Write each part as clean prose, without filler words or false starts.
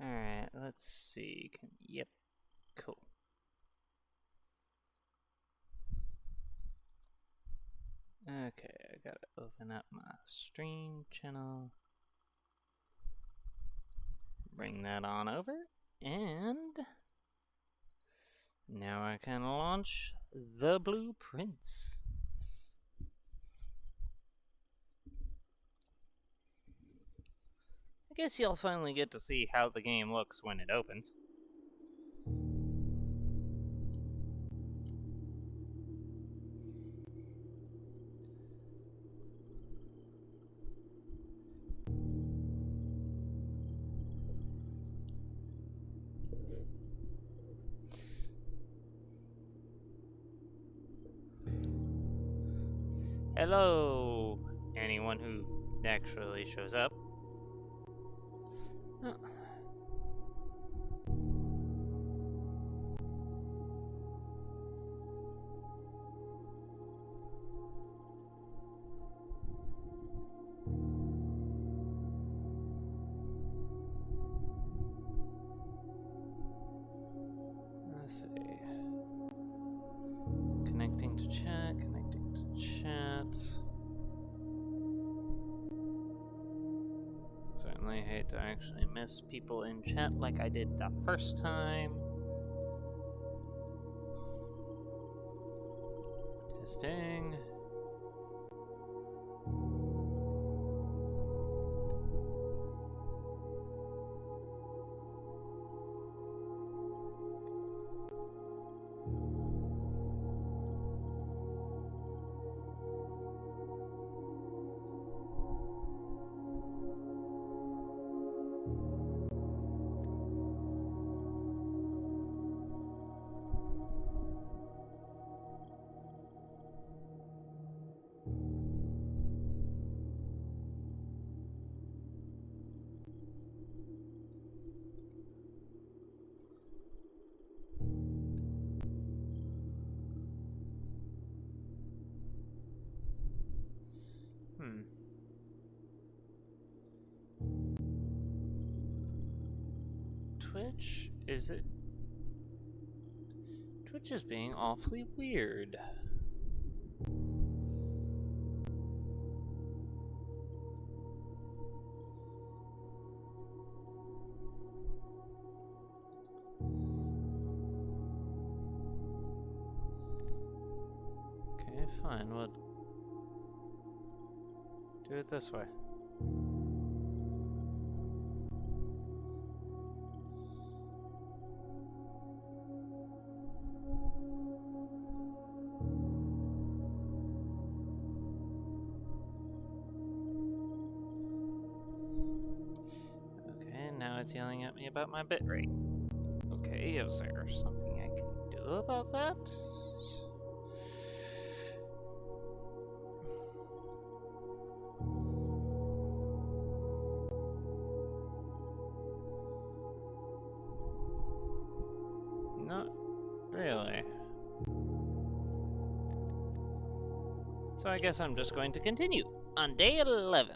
Alright, let's see. Yep, cool. Okay, I gotta open up my stream channel. Bring that on over, and now I can launch the blueprints. I guess you'll finally get to see how the game looks when it opens. Hello, anyone who actually shows up. Oh. Let's see. Connecting to chat, connecting to chat. Certainly hate to actually miss people in chat like I did the first time. Testing. Twitch? Is it? Twitch is being awfully weird. Okay, fine. We'll do it this way. Okay, now it's yelling at me about my bitrate. Okay, is there something I can do about that? Not really. So I guess I'm just going to continue on day 11.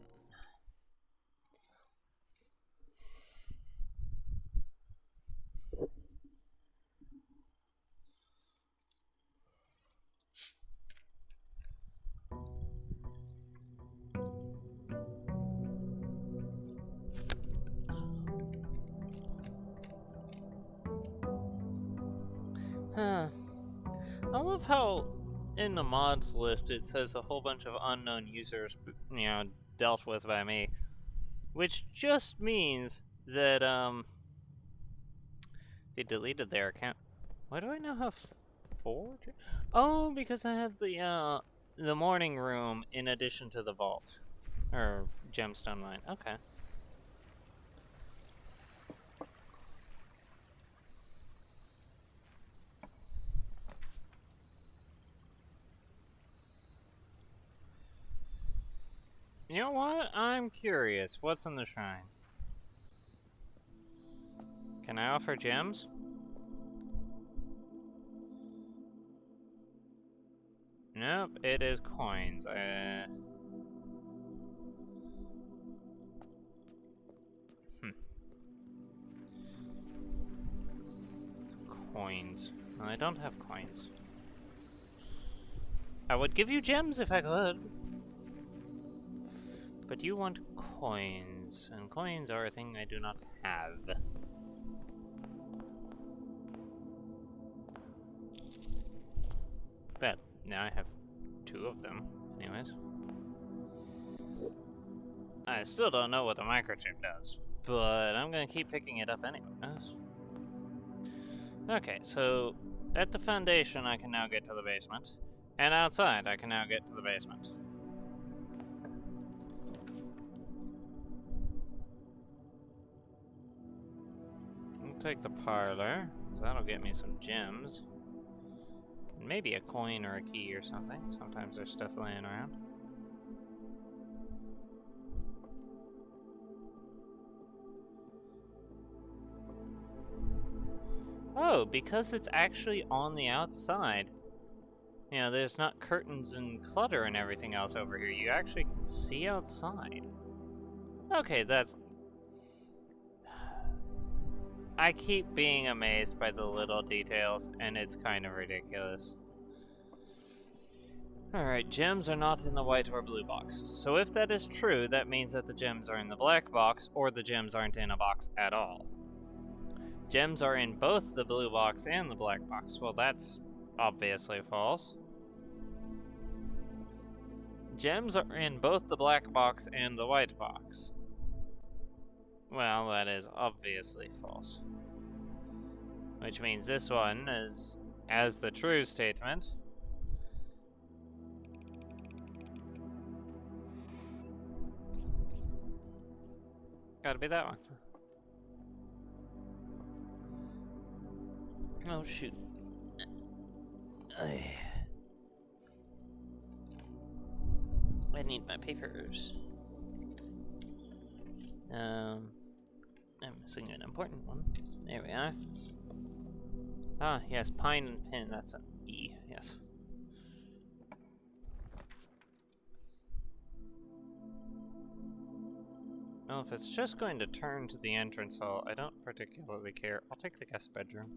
Huh. I love how in the mods list it says a whole bunch of unknown users, dealt with by me. Which just means that, they deleted their account. Why do I now have 4? Oh, because I had the morning room in addition to the vault. Or gemstone mine. Okay. You know what? I'm curious. What's in the shrine? Can I offer gems? Nope, it is coins. coins. Well, I don't have coins. I would give you gems if I could. But you want coins, and coins are a thing I do not have. But now I have 2 of them, anyways. I still don't know what the microchip does, but I'm gonna keep picking it up anyways. Okay, so at the foundation I can now get to the basement, and outside I can now get to the basement. I'll take the parlor, so that'll get me some gems. And maybe a coin or a key or something. Sometimes there's stuff laying around. Oh, because it's actually on the outside. You know, there's not curtains and clutter and everything else over here. You actually can see outside. Okay, that's... I keep being amazed by the little details, and it's kind of ridiculous. Alright, gems are not in the white or blue box. So if that is true, that means that the gems are in the black box, or the gems aren't in a box at all. Gems are in both the blue box and the black box. Well, that's obviously false. Gems are in both the black box and the white box. Well, that is obviously false. Which means this one is, as the true statement. Gotta be that one. Oh, shoot. I need my papers. I'm missing an important one. There we are. Ah, yes, pine and pin, that's an E, yes. Well, if it's just going to turn to the entrance hall, I don't particularly care. I'll take the guest bedroom.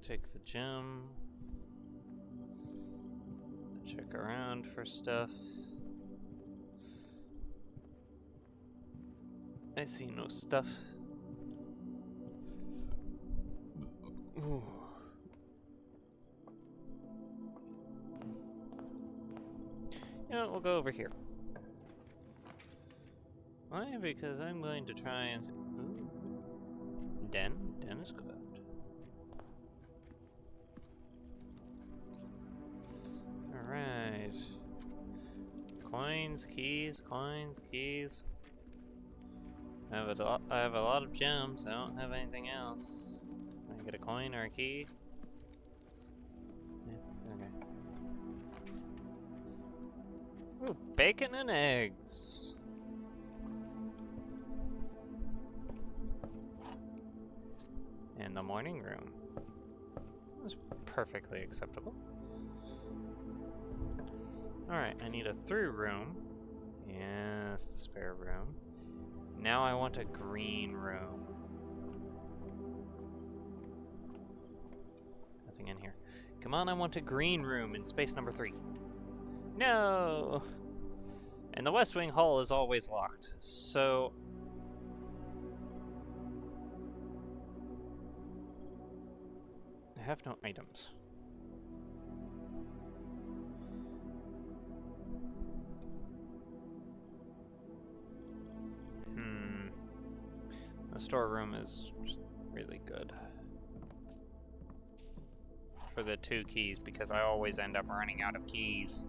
Take the gem. Check around for stuff. I see no stuff. Ooh. You know what, we'll go over here. Why? Because I'm going to try and... Ooh. Den is good. Alright. Coins, keys, coins, keys. I have a lot of gems. I don't have anything else. Can I get a coin or a key? Yeah, okay. Ooh, bacon and eggs. And the morning room. That's perfectly acceptable. Alright, I need a through room. Yes, the spare room. Now I want a green room. Nothing in here. Come on, I want a green room in space number 3. No! And the West Wing hall is always locked, so... I have no items. The storeroom is just really good. For the 2 keys, because I always end up running out of keys.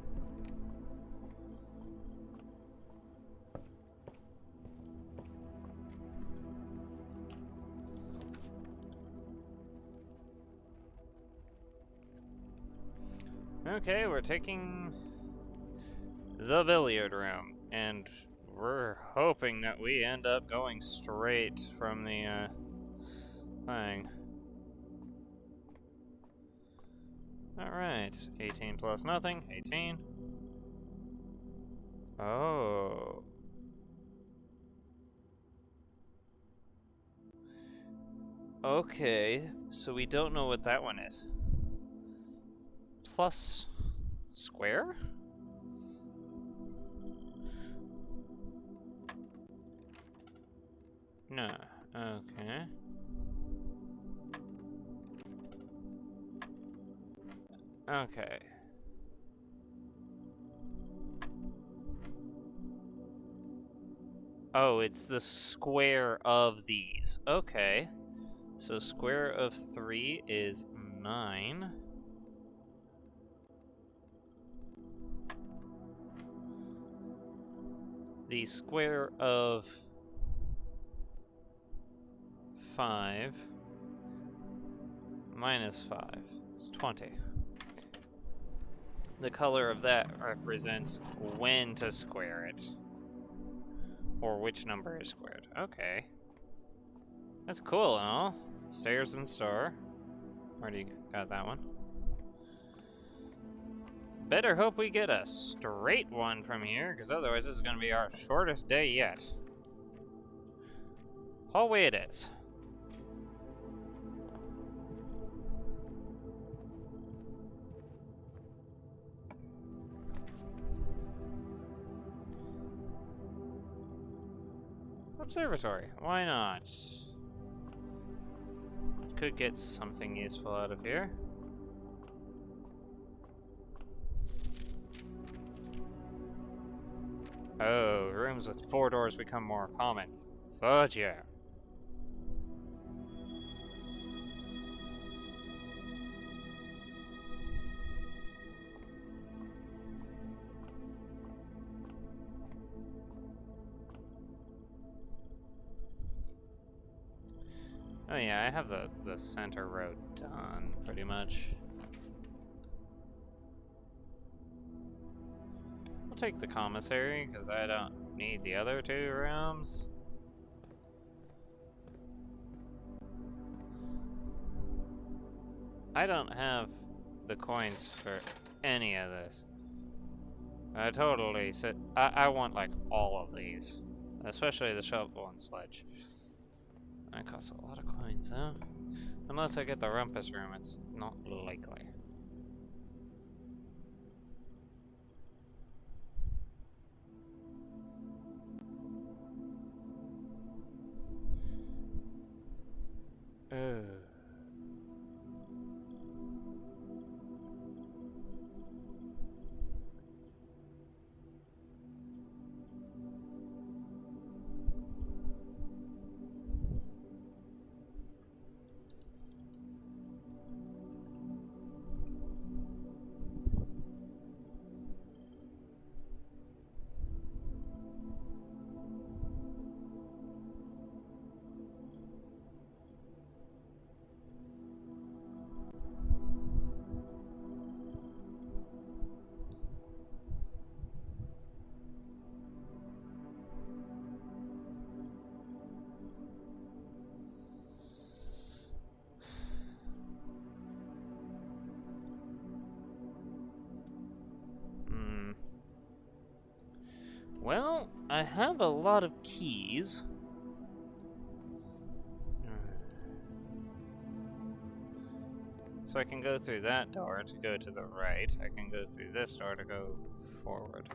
Okay, we're taking the billiard room, and we're hoping that we end up going straight from the thing. Alright, 18 plus nothing, 18. Oh. Okay, so we don't know what that one is. Plus square? No. Okay. Okay. Oh, it's the square of these. Okay. So square of 3 is 9. The square of 5 minus 5 is 20. The color of that represents when to square it. Or which number is squared. Okay. That's cool and all. Stairs and star. Already got that one. Better hope we get a straight one from here, because otherwise this is going to be our shortest day yet. Hallway it is. Observatory. Why not? Could get something useful out of here. Oh, rooms with 4 doors become more common. Fudge yeah. Oh yeah, I have the center road done, pretty much. I'll take the commissary, because I don't need the other 2 rooms. I don't have the coins for any of this. I totally said I want like all of these, especially the shovel and sledge. That costs a lot of coins, huh? Unless I get the rumpus room, it's not likely. Oh. Well, I have a lot of keys. So I can go through that door to go to the right. I can go through this door to go forward.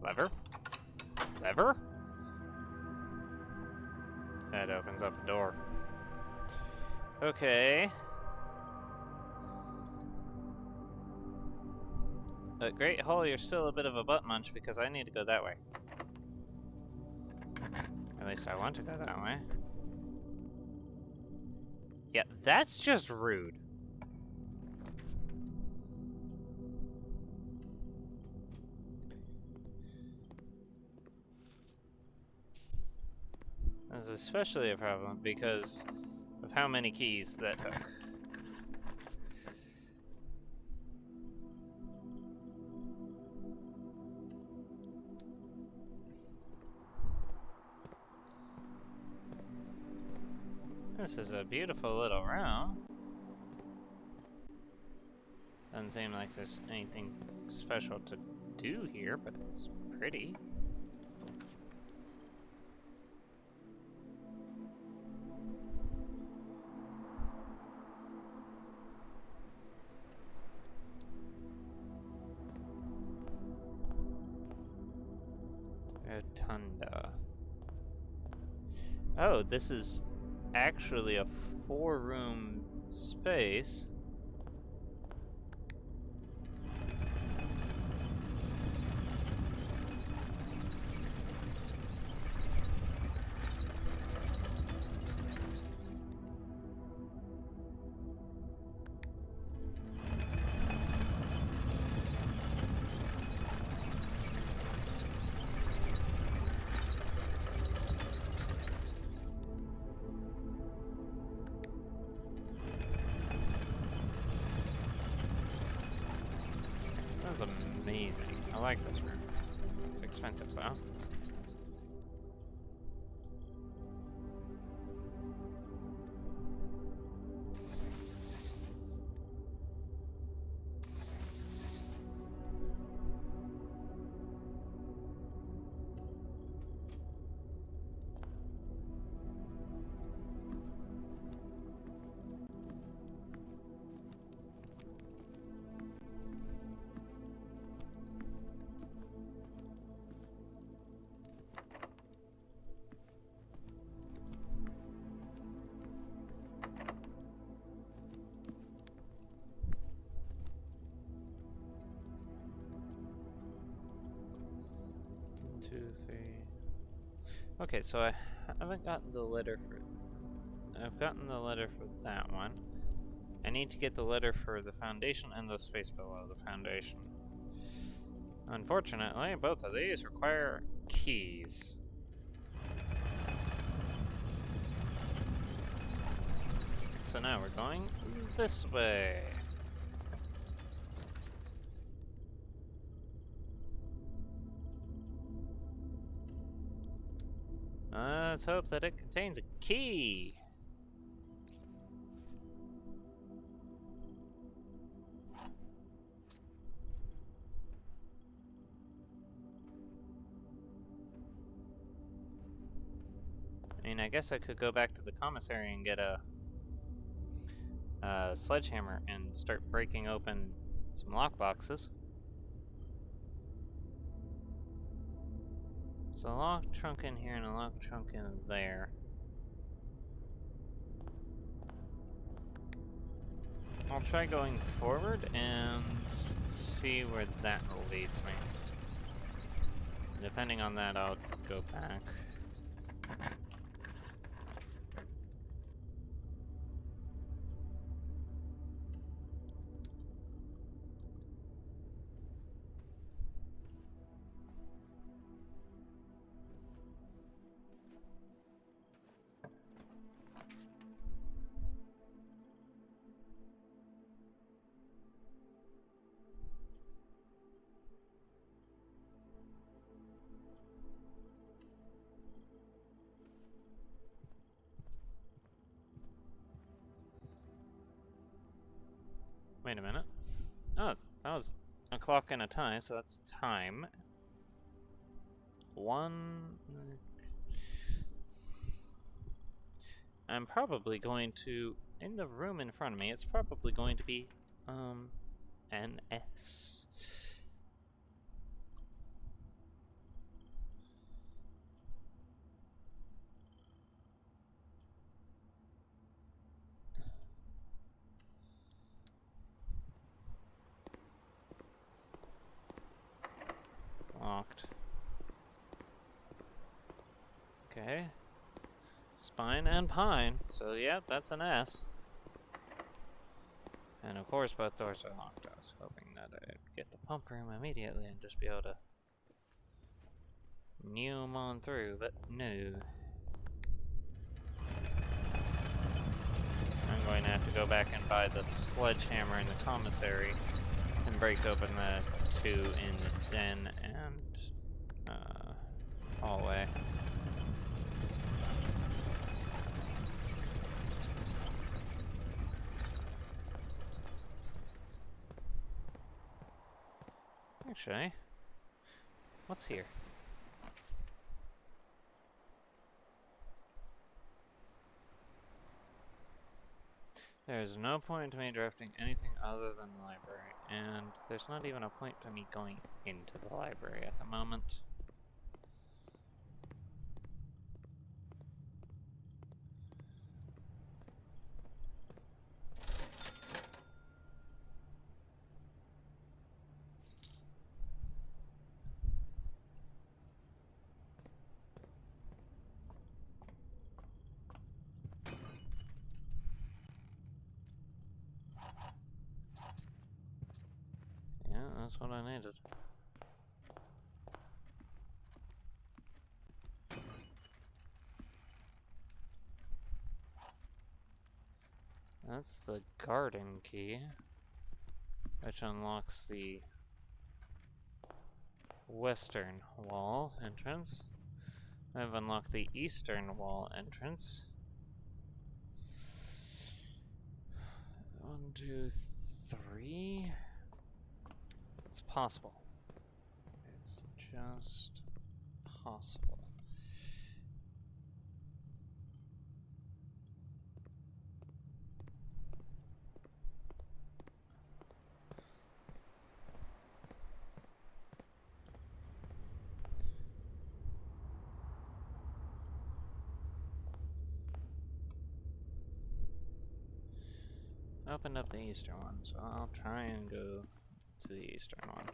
Lever? Lever? That opens up a door. Okay. But Great Hall, you're still a bit of a butt munch because I need to go that way. At least I want to go that way. Yeah, that's just rude. That's especially a problem because of how many keys that took. This is a beautiful little room. Doesn't seem like there's anything special to do here, but it's pretty. Rotunda. Oh, this is actually a 4-room space. That's amazing. I like this room. It's expensive though. Two, three. Okay, so I haven't gotten the letter for... I've gotten the letter for that one. I need to get the letter for the Foundation and the space below the Foundation. Unfortunately, both of these require keys. So now we're going this way. Let's hope that it contains a key. I mean, I guess I could go back to the commissary and get a sledgehammer and start breaking open some lockboxes. There's a lock trunk in here and a lock trunk in there. I'll try going forward and see where that leads me. Depending on that, I'll go back. Wait a minute. Oh, that was a clock and a tie, so that's time. One... I'm probably going to... In the room in front of me, it's probably going to be, an S. Okay. Spine and pine. So, yeah, that's an S. And of course, both doors are locked. I was hoping that I'd get the pump room immediately and just be able to neum on through, but no. I'm going to have to go back and buy the sledgehammer in the commissary and break open the 2 in the den and hallway. Actually, what's here? There's no point to me drafting anything other than the library, and there's not even a point to me going into the library at the moment. Yeah, that's what I needed. That's the garden key, which unlocks the western wall entrance. I've unlocked the eastern wall entrance. 1, 2, 3. It's possible. It's just possible. Opened up the eastern one, so I'll try and go to the eastern one.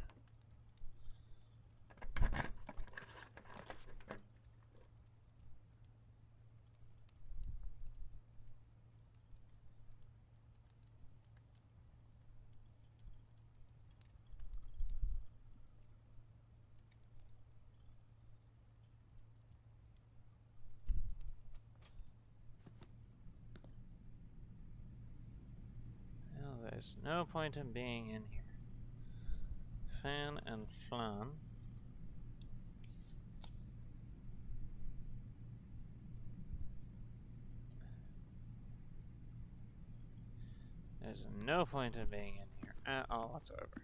Well, there's no point in being in here. Fan and flan. There's no point in being in here at all whatsoever.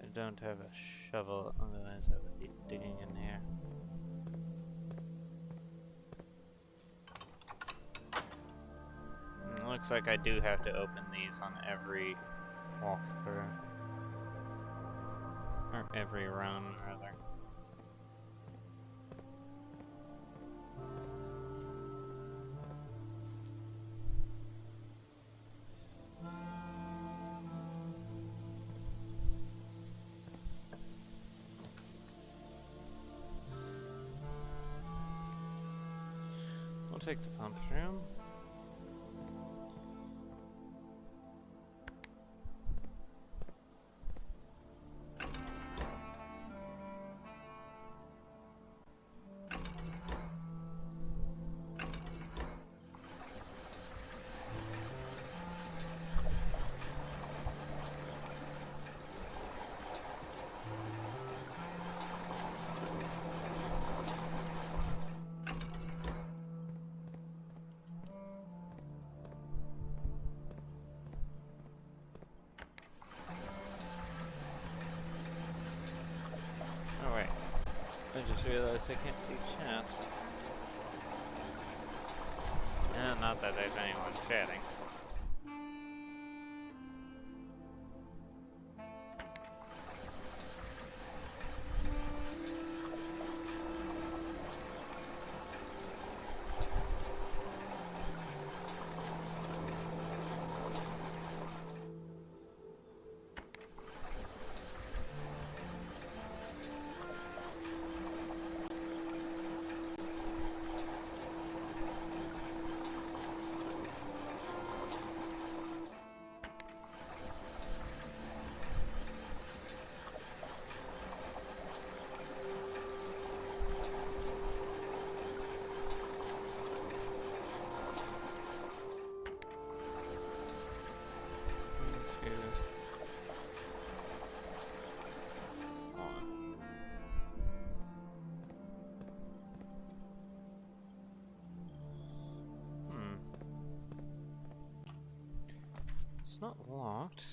I don't have a shovel, otherwise I would be digging in here. Looks like I do have to open these on every walkthrough. Or every run, rather. We'll take the pump room. Oh wait, I just realized I can't see chat. Not that there's anyone chatting. It's not locked.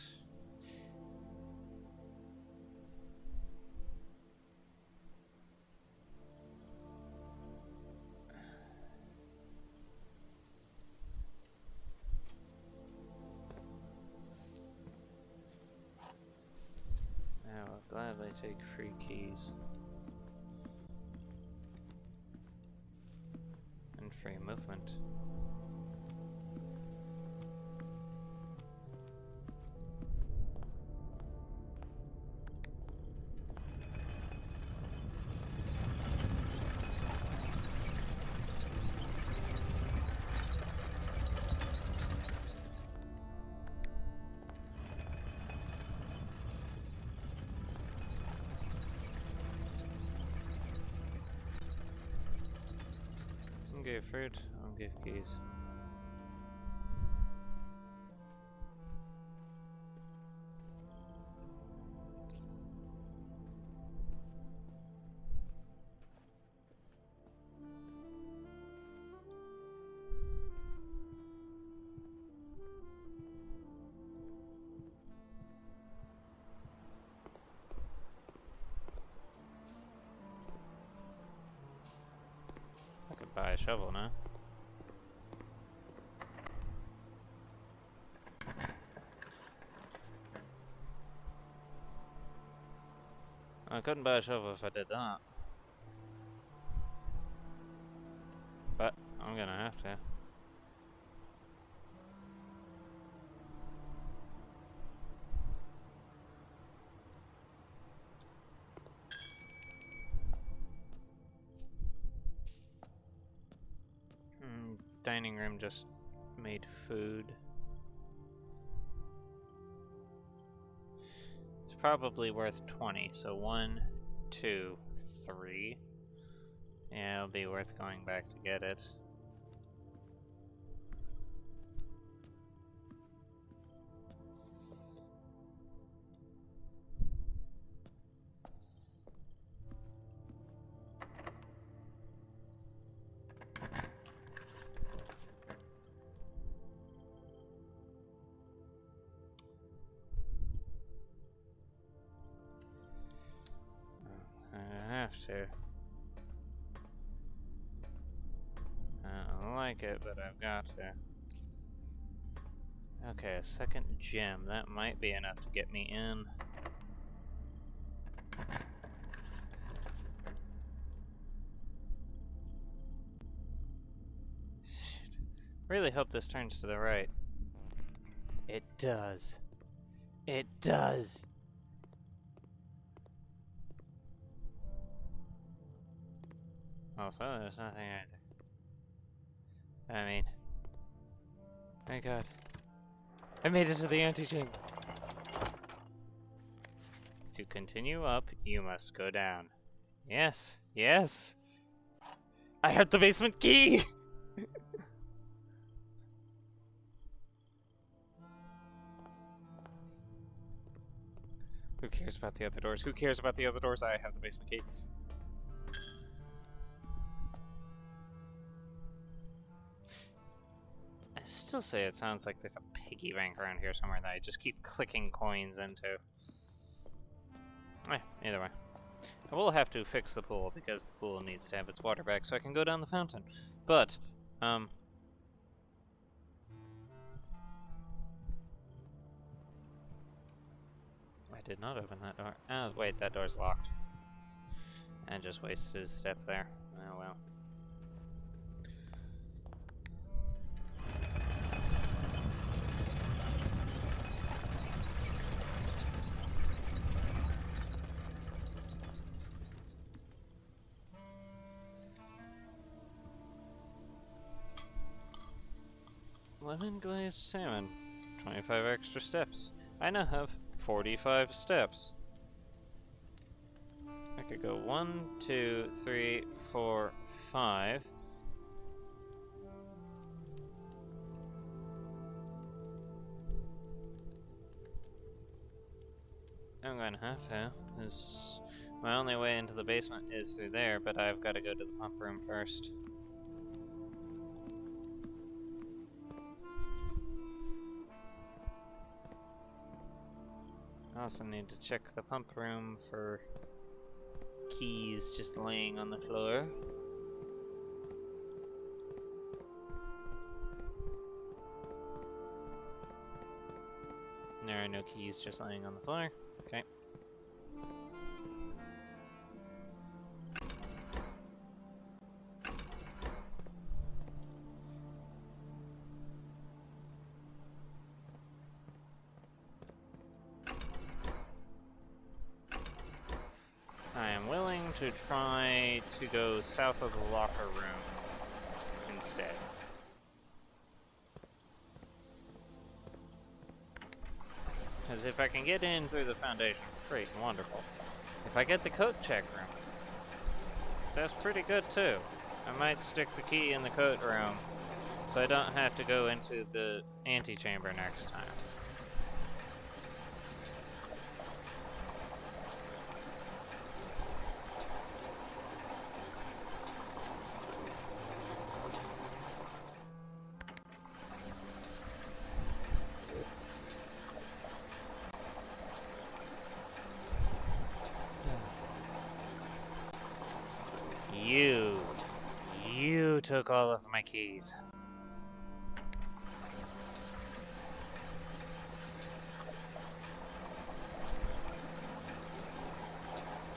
I will gladly take free keys. And free movement. I'll give fruit, I'll give keys. I could buy a shovel now. I couldn't buy a shovel if I did that. But I'm gonna have to. Dining room just made food. It's probably worth 20, so 1, 2, 3. Yeah, it'll be worth going back to get it. I have to. I don't like it, but I've got to. Okay, a second gem. That might be enough to get me in. Shit. Really hope this turns to the right. It does. It does. Also, there's nothing either. I mean, thank God. I made it to the anti-gym. To continue up, you must go down. Yes, yes. I have the basement key! Who cares about the other doors? Who cares about the other doors? I have the basement key. I still say it sounds like there's a piggy bank around here somewhere that I just keep clicking coins into. Either way. I will have to fix the pool because the pool needs to have its water back so I can go down the fountain. But, I did not open that door. Oh, wait, that door's locked. I just wasted a step there. Oh well. Lemon glazed salmon. 25 extra steps. I now have 45 steps. I could go 1, 2, 3, 4, 5. I'm gonna have to, because my only way into the basement is through there, but I've got to go to the pump room first. I also need to check the pump room for keys just laying on the floor. There are no keys just laying on the floor. Okay. I am willing to try to go south of the locker room instead. Because if I can get in through the foundation, great and wonderful. If I get the coat check room, that's pretty good too. I might stick the key in the coat room so I don't have to go into the antechamber next time. You took all of my keys.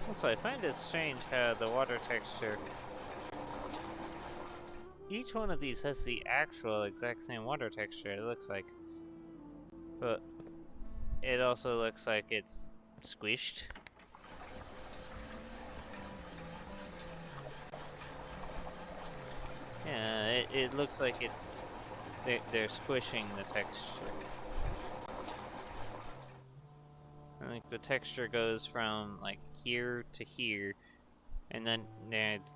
Also, I find it strange how the water texture... Each one of these has the actual exact same water texture, it looks like. But it also looks like it's squished. Yeah, it looks like it's... They're squishing the texture. I think the texture goes from, like, here to here, and then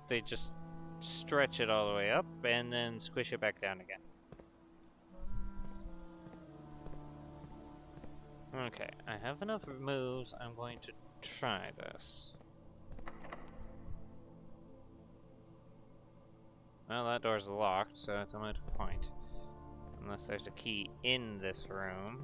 they just stretch it all the way up, and then squish it back down again. Okay, I have enough moves. I'm going to try this. Well, that door's locked, so it's a moot point. Unless there's a key in this room.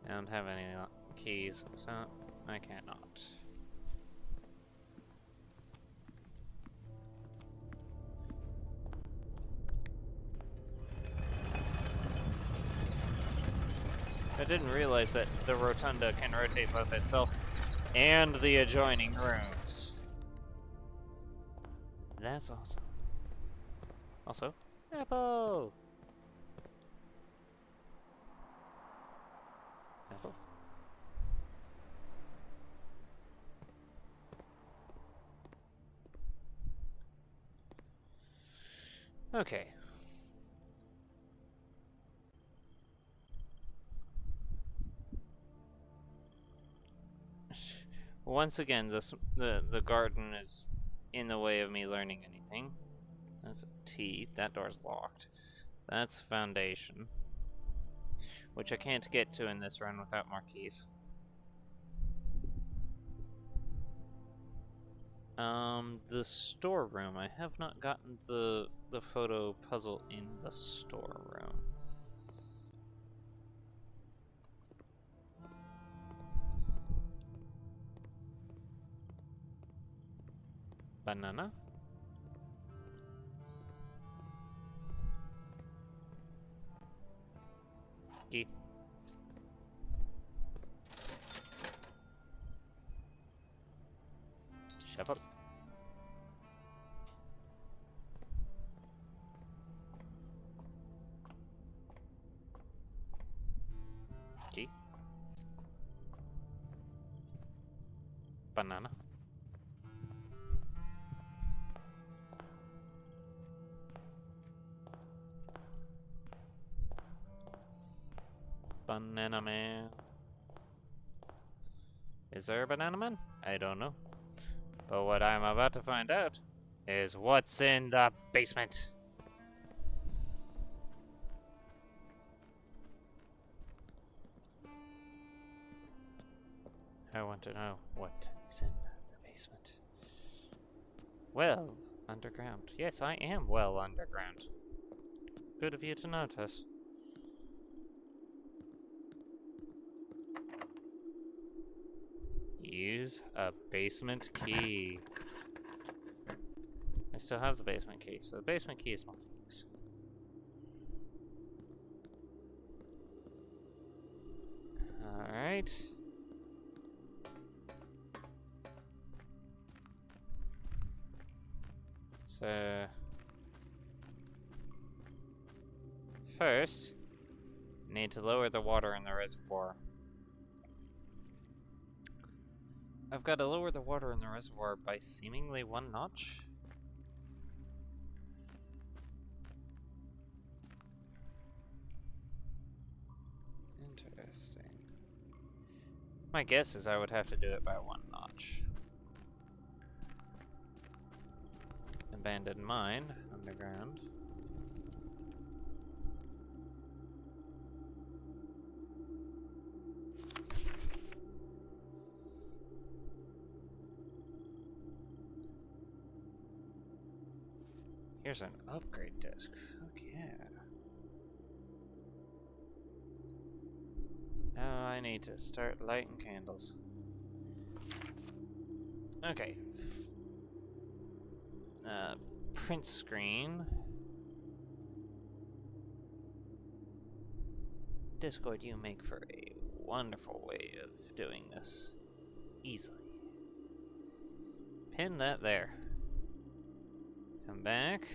I don't have any keys, so I cannot. I didn't realize that the rotunda can rotate both itself and the adjoining rooms. That's awesome. Also, apple! Apple. Okay. Once again, the garden is in the way of me learning anything. That's a T. That door's locked. That's foundation, which I can't get to in this run without more keys. The storeroom. I have not gotten the photo puzzle in the storeroom. Banana? Key. Shovel. Key. Banana. Banana man. Is there a banana man? I don't know. But what I'm about to find out is what's in the basement. I want to know what is in the basement. Well, underground. Yes, I am well underground. Good of you to notice. Use a basement key. I still have the basement key, so the basement key is multi-use. Alright. So... first, need to lower the water in the reservoir. I've got to lower the water in the reservoir by seemingly 1 notch? Interesting. My guess is I would have to do it by 1 notch. Abandoned mine, underground. Here's an upgrade disc. Fuck yeah. Now I need to start lighting candles. Okay. Print screen. Discord, you make for a wonderful way of doing this easily. Pin that there. Come back.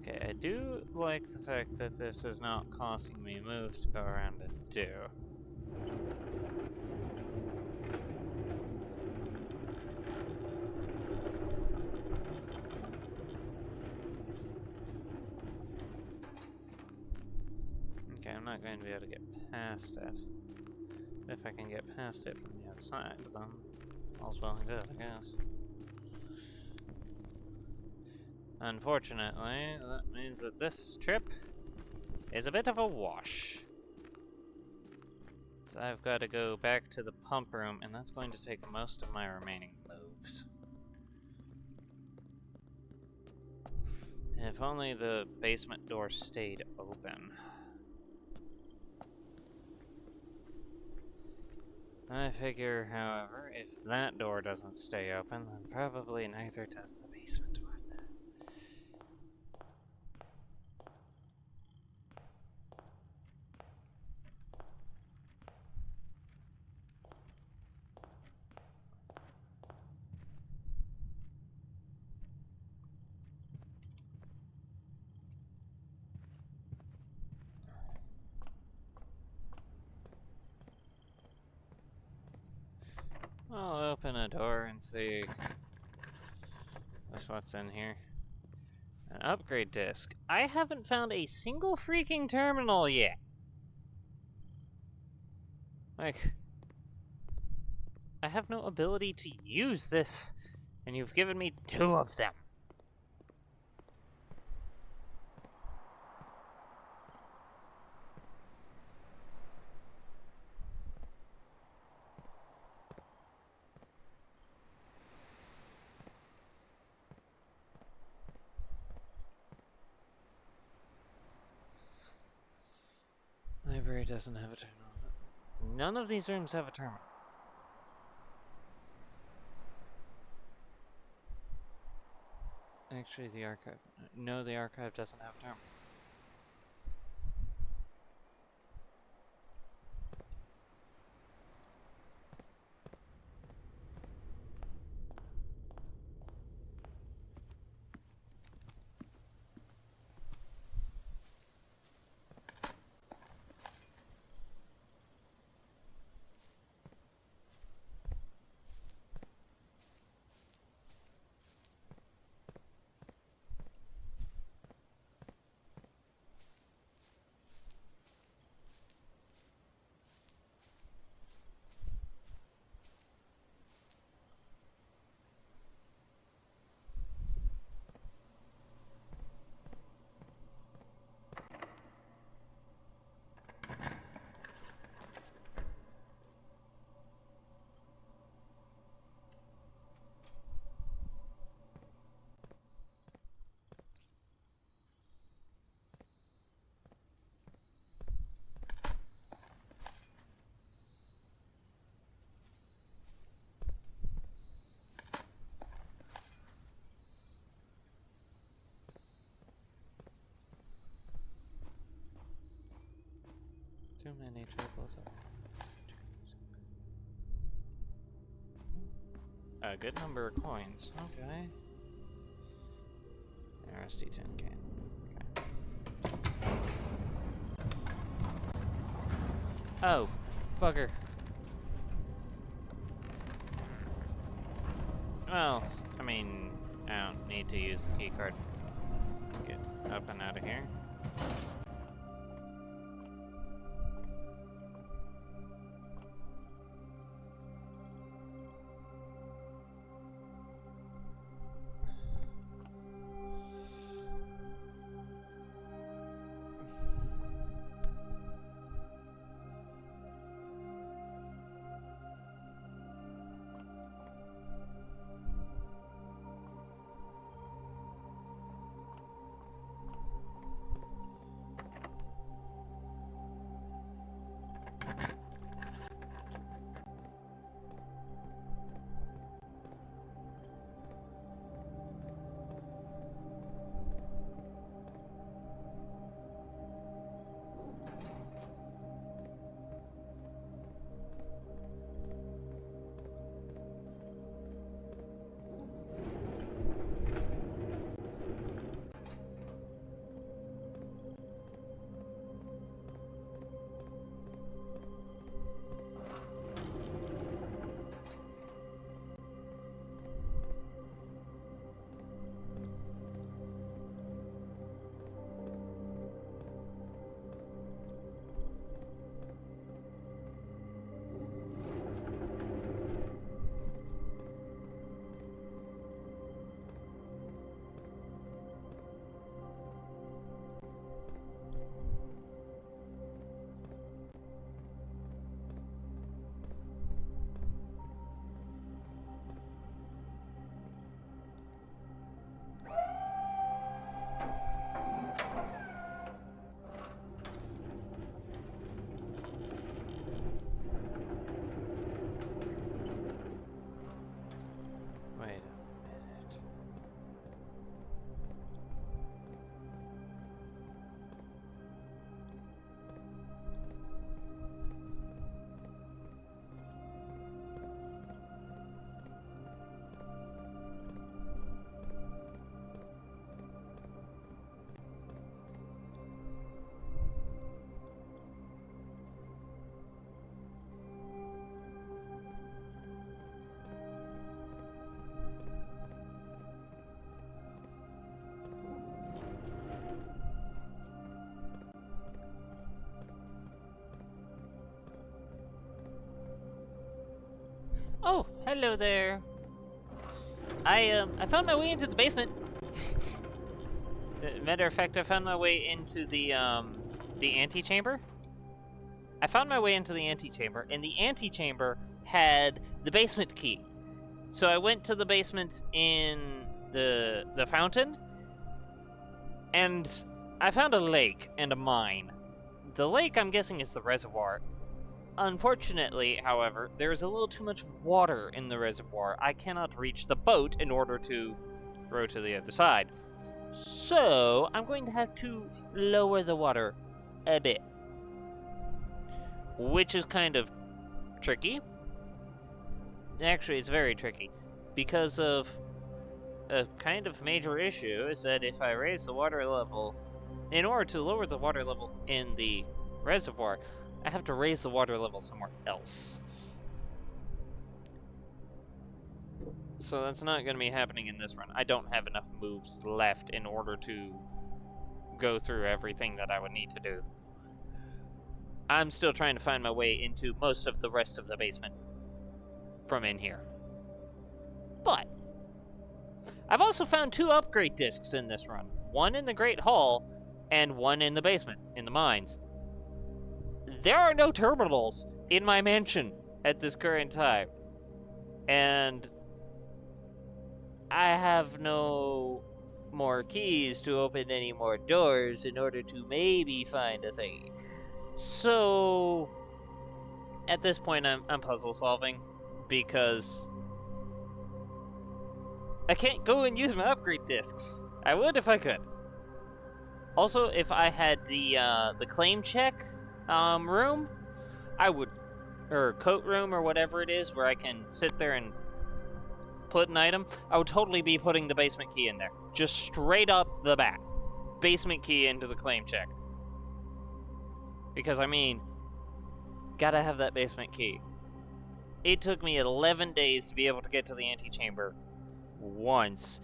Okay, I do like the fact that this is not costing me moves to go around and do. Okay, I'm not going to be able to get past it. But if I can get past it from the outside, then all's well and good, I guess. Unfortunately, that means that this trip is a bit of a wash. So I've got to go back to the pump room, and that's going to take most of my remaining moves. If only the basement door stayed open. I figure, however, if that door doesn't stay open, then probably neither does the basement one. I'll open a door and see what's in here. An upgrade disc. I haven't found a single freaking terminal yet. Like, I have no ability to use this, and you've given me 2 of them. Library doesn't have a terminal. None of these rooms have a terminal. Actually, the archive. No, the archive doesn't have a terminal. Too many triples. A good number of coins. Okay. RSD 10 can. Okay. Oh, bugger. Well, I mean, I don't need to use the keycard to get up and out of here. Wait a minute. Oh, hello there. I found my way into the basement. Matter of fact, I found my way into the antechamber. I found my way into the antechamber, and the antechamber had the basement key. So I went to the basement in the fountain, and I found a lake and a mine. The lake, I'm guessing, is the reservoir. Unfortunately, however, there is a little too much water in the reservoir. I cannot reach the boat in order to row to the other side. So, I'm going to have to lower the water a bit. Which is kind of tricky. Actually, it's very tricky. Because of a kind of major issue is that if I raise the water level, in order to lower the water level in the reservoir, I have to raise the water level somewhere else. So that's not going to be happening in this run. I don't have enough moves left in order to go through everything that I would need to do. I'm still trying to find my way into most of the rest of the basement from in here. But I've also found 2 upgrade discs in this run. One in the Great Hall and one in the basement, in the mines. There are no terminals in my mansion at this current time. And I have no more keys to open any more doors in order to maybe find a thing. So, at this point, I'm puzzle solving because I can't go and use my upgrade discs. I would if I could. Also, if I had the claim check room, I would, or coat room or whatever it is, where I can sit there and put an item, I would totally be putting the basement key in there. Just straight up the bat. Basement key into the claim check. Because, I mean, gotta have that basement key. It took me 11 days to be able to get to the antechamber once.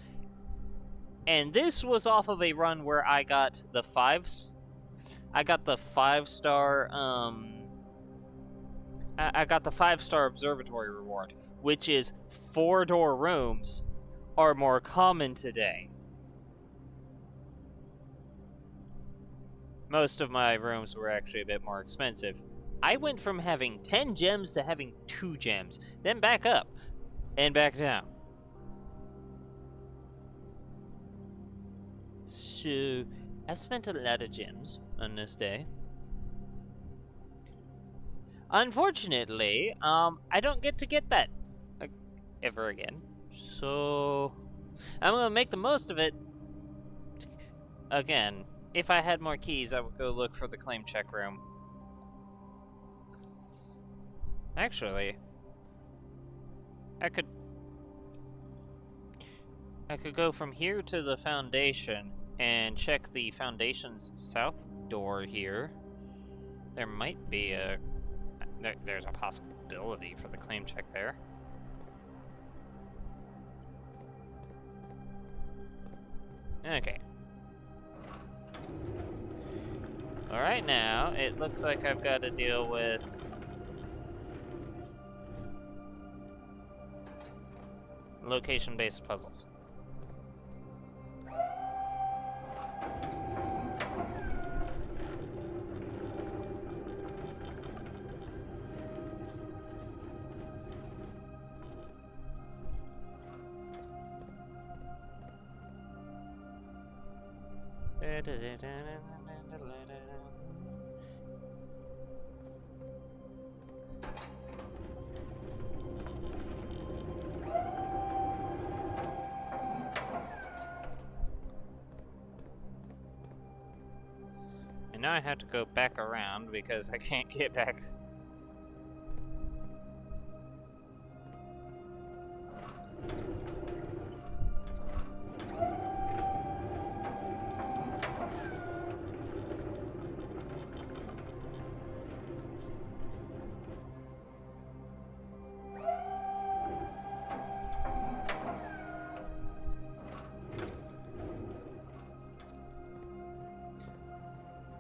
And this was off of a run where I got the 5-star, I got the 5-star observatory reward, which is 4-door rooms are more common today. Most of my rooms were actually a bit more expensive. I went from having 10 gems to having 2 gems, then back up, and back down. So, I've spent a lot of gems on this day. Unfortunately, I don't get to get that ever again. So, I'm gonna make the most of it. Again, if I had more keys, I would go look for the claim check room. Actually, I could go from here to the foundation and check the foundation's south door here. There might be there's a possibility for the claim check there. Okay. Alright, now, it looks like I've got to deal with location-based puzzles. And now I have to go back around because I can't get back.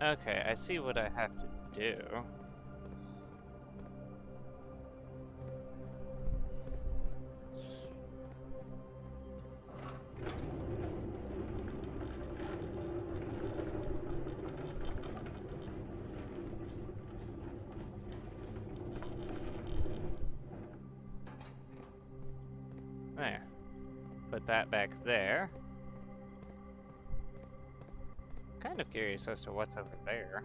Okay, I see what I have to do. There. Put that back there. Kind of curious as to what's over there.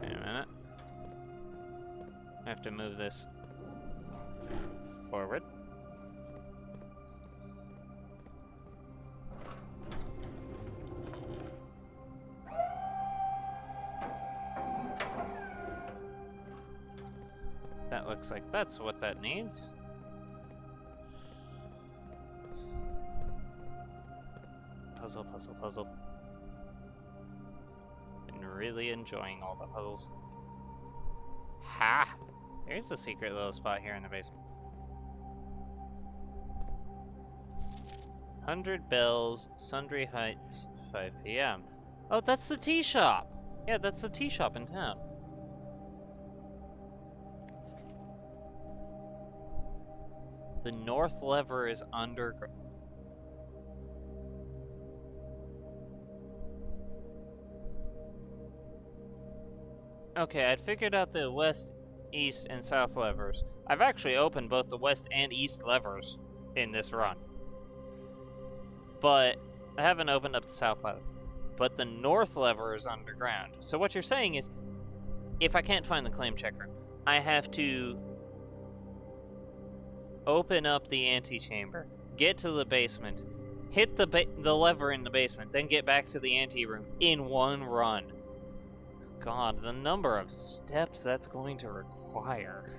Wait a minute. I have to move this forward. That looks like that's what that needs. Puzzle, puzzle, puzzle. Been really enjoying all the puzzles. Ha! There's a secret little spot here in the basement. 100 bells, Sundry Heights, 5 p.m. Oh, that's the tea shop! Yeah, that's the tea shop in town. The north lever is underground. Okay, I'd figured out the west, east, and south levers. I've actually opened both the west and east levers in this run. But I haven't opened up the south lever. But the north lever is underground. So what you're saying is, if I can't find the claim checker, I have to open up the antechamber, get to the basement, hit the lever in the basement, then get back to the anteroom in one run. God, the number of steps that's going to require.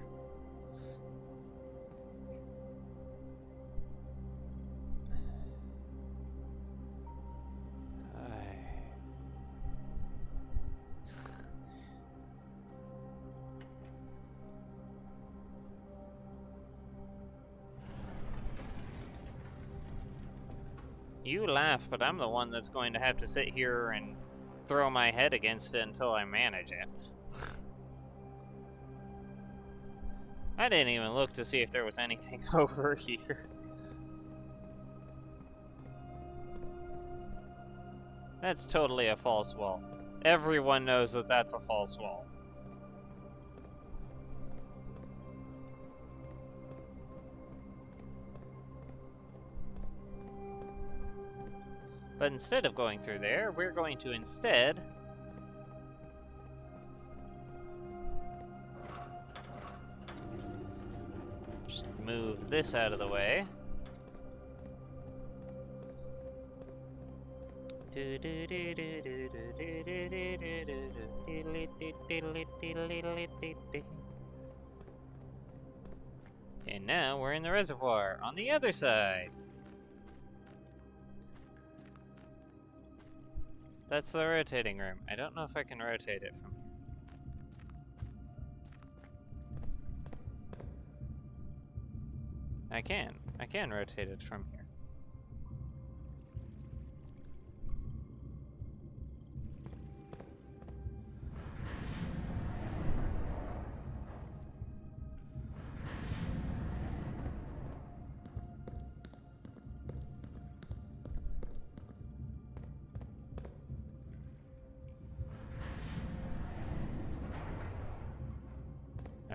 You laugh, but I'm the one that's going to have to sit here and throw my head against it until I manage it. I didn't even look to see if there was anything over here. That's totally a false wall. Everyone knows that that's a false wall. But instead of going through there, we're going to instead just move this out of the way. And now we're in the reservoir on the other side. That's the rotating room. I don't know if I can rotate it from here. I can rotate it from here.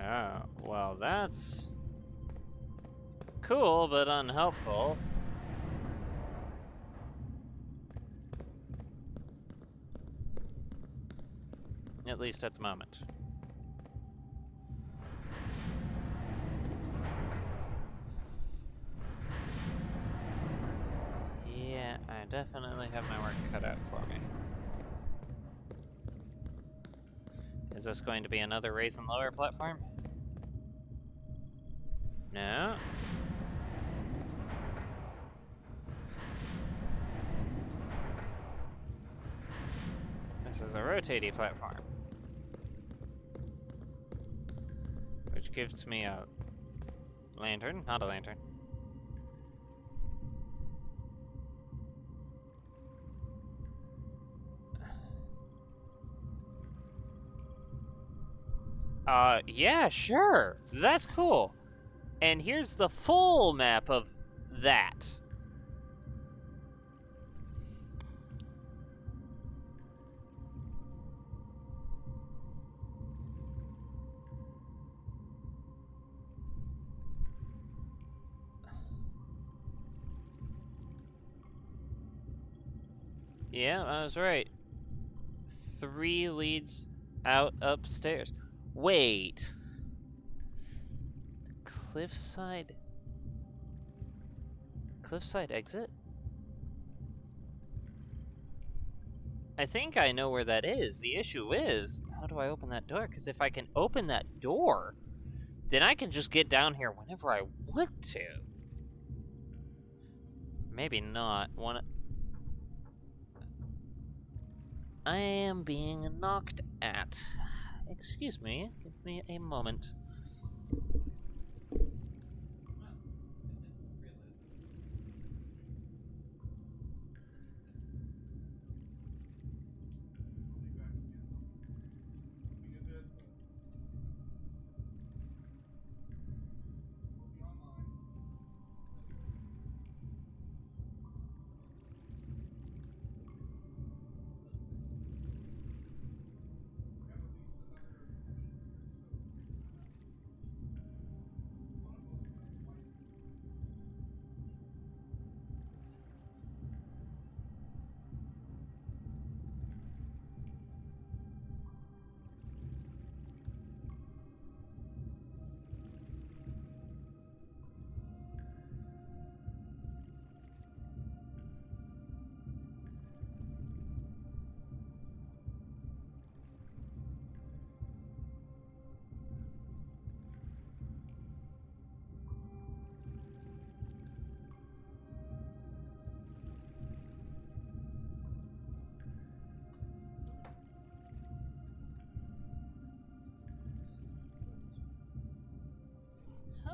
Oh, well, that's cool, but unhelpful. At least at the moment. Yeah, I definitely have my work cut out for me. Is this going to be another raise and lower platform? No. This is a rotatey platform. Which gives me a lantern, not a lantern. Yeah, sure. That's cool. And here's the full map of that. Yeah, I was right. 3 leads out upstairs. Wait. Cliffside exit? I think I know where that is. The issue is, how do I open that door? Because if I can open that door, then I can just get down here whenever I want to. Maybe not. I am being knocked at. Excuse me. Give me a moment.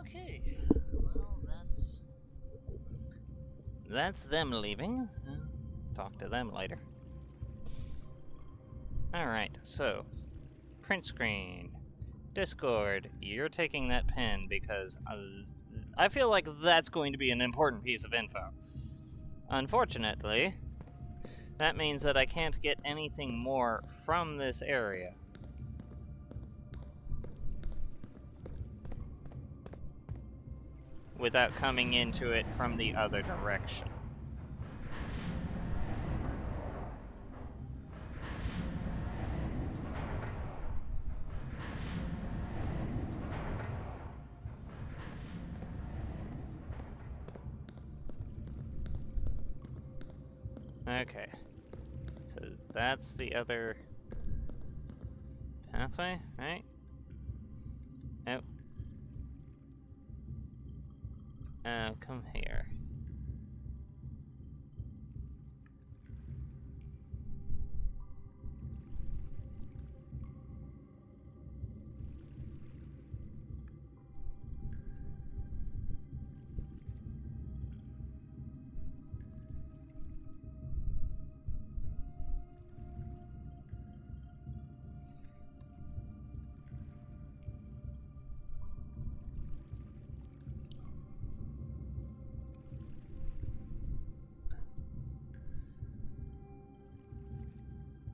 Okay. Well, that's them leaving. Talk to them later. Alright, so print screen. Discord, you're taking that pen because I feel like that's going to be an important piece of info. Unfortunately, that means that I can't get anything more from this area. Without coming into it from the other direction. Okay. So that's the other pathway, right? Oh. Oh, come here.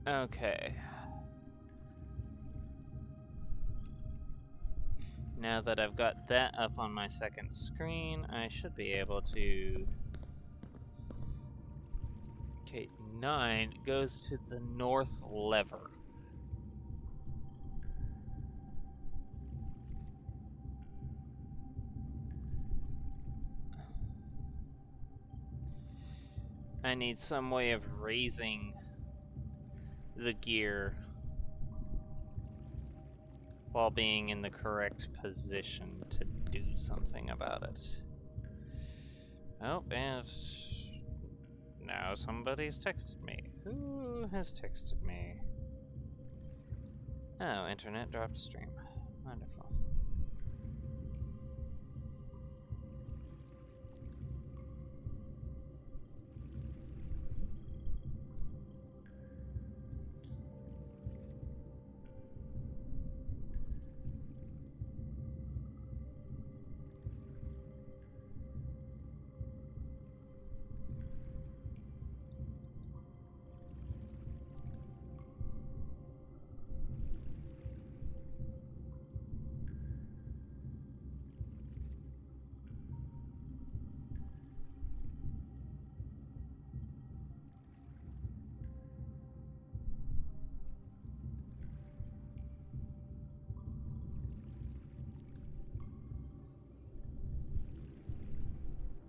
Okay. Now that I've got that up on my second screen, I should be able to... Okay, 9 goes to the north lever. I need some way of raising the gear while being in the correct position to do something about it. Oh, and now somebody's texted me. Who has texted me? Oh, internet dropped stream. Wonderful.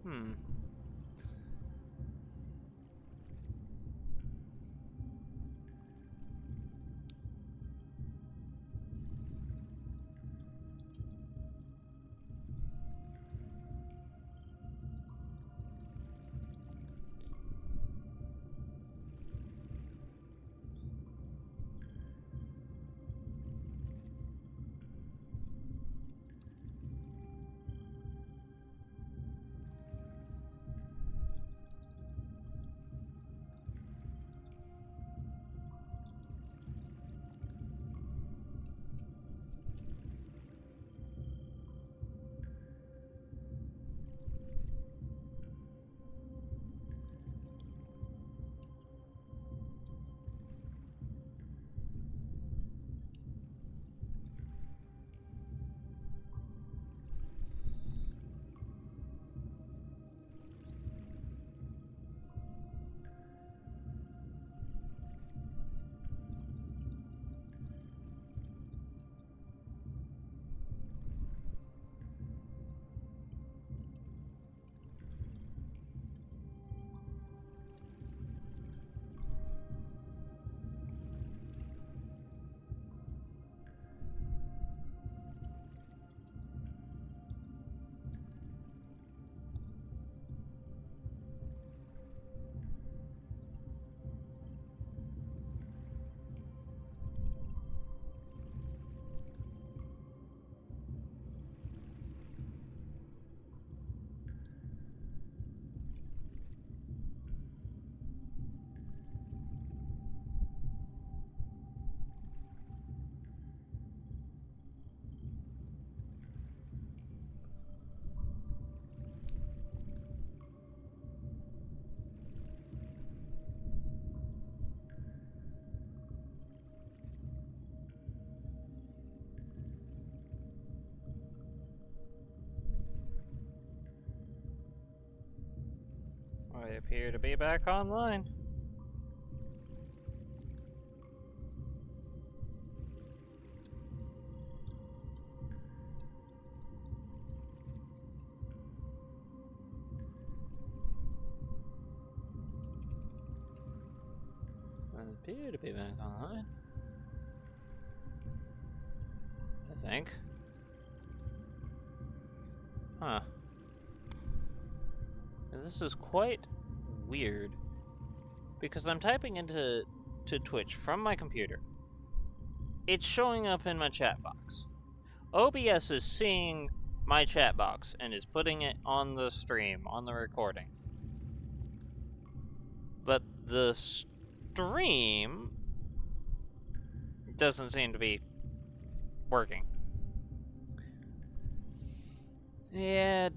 Hmm. I appear to be back online. I appear to be back online. I think. Huh. This is quite weird. Because I'm typing into Twitch from my computer. It's showing up in my chat box. OBS is seeing my chat box and is putting it on the stream, on the recording. But the stream doesn't seem to be working. Yeah.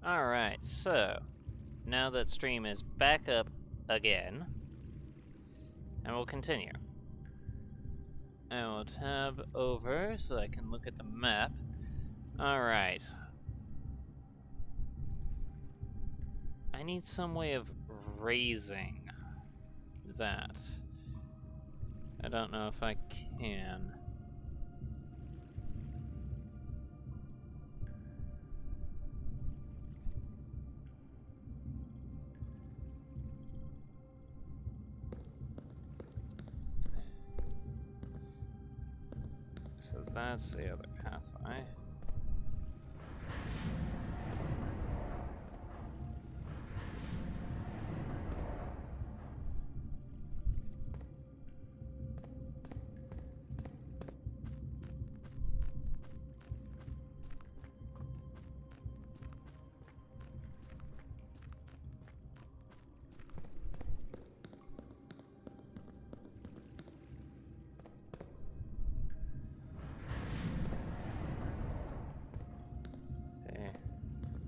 Alright, so now that stream is back up again, and we'll continue. I will tab over so I can look at the map. Alright. I need some way of raising that. I don't know if I can. So that's the other pathway.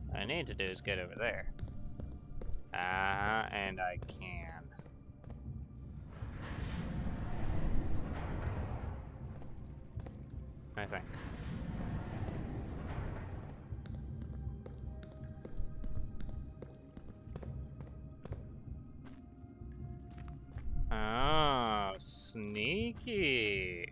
What I need to do is get over there. And I can. I think. Oh, sneaky.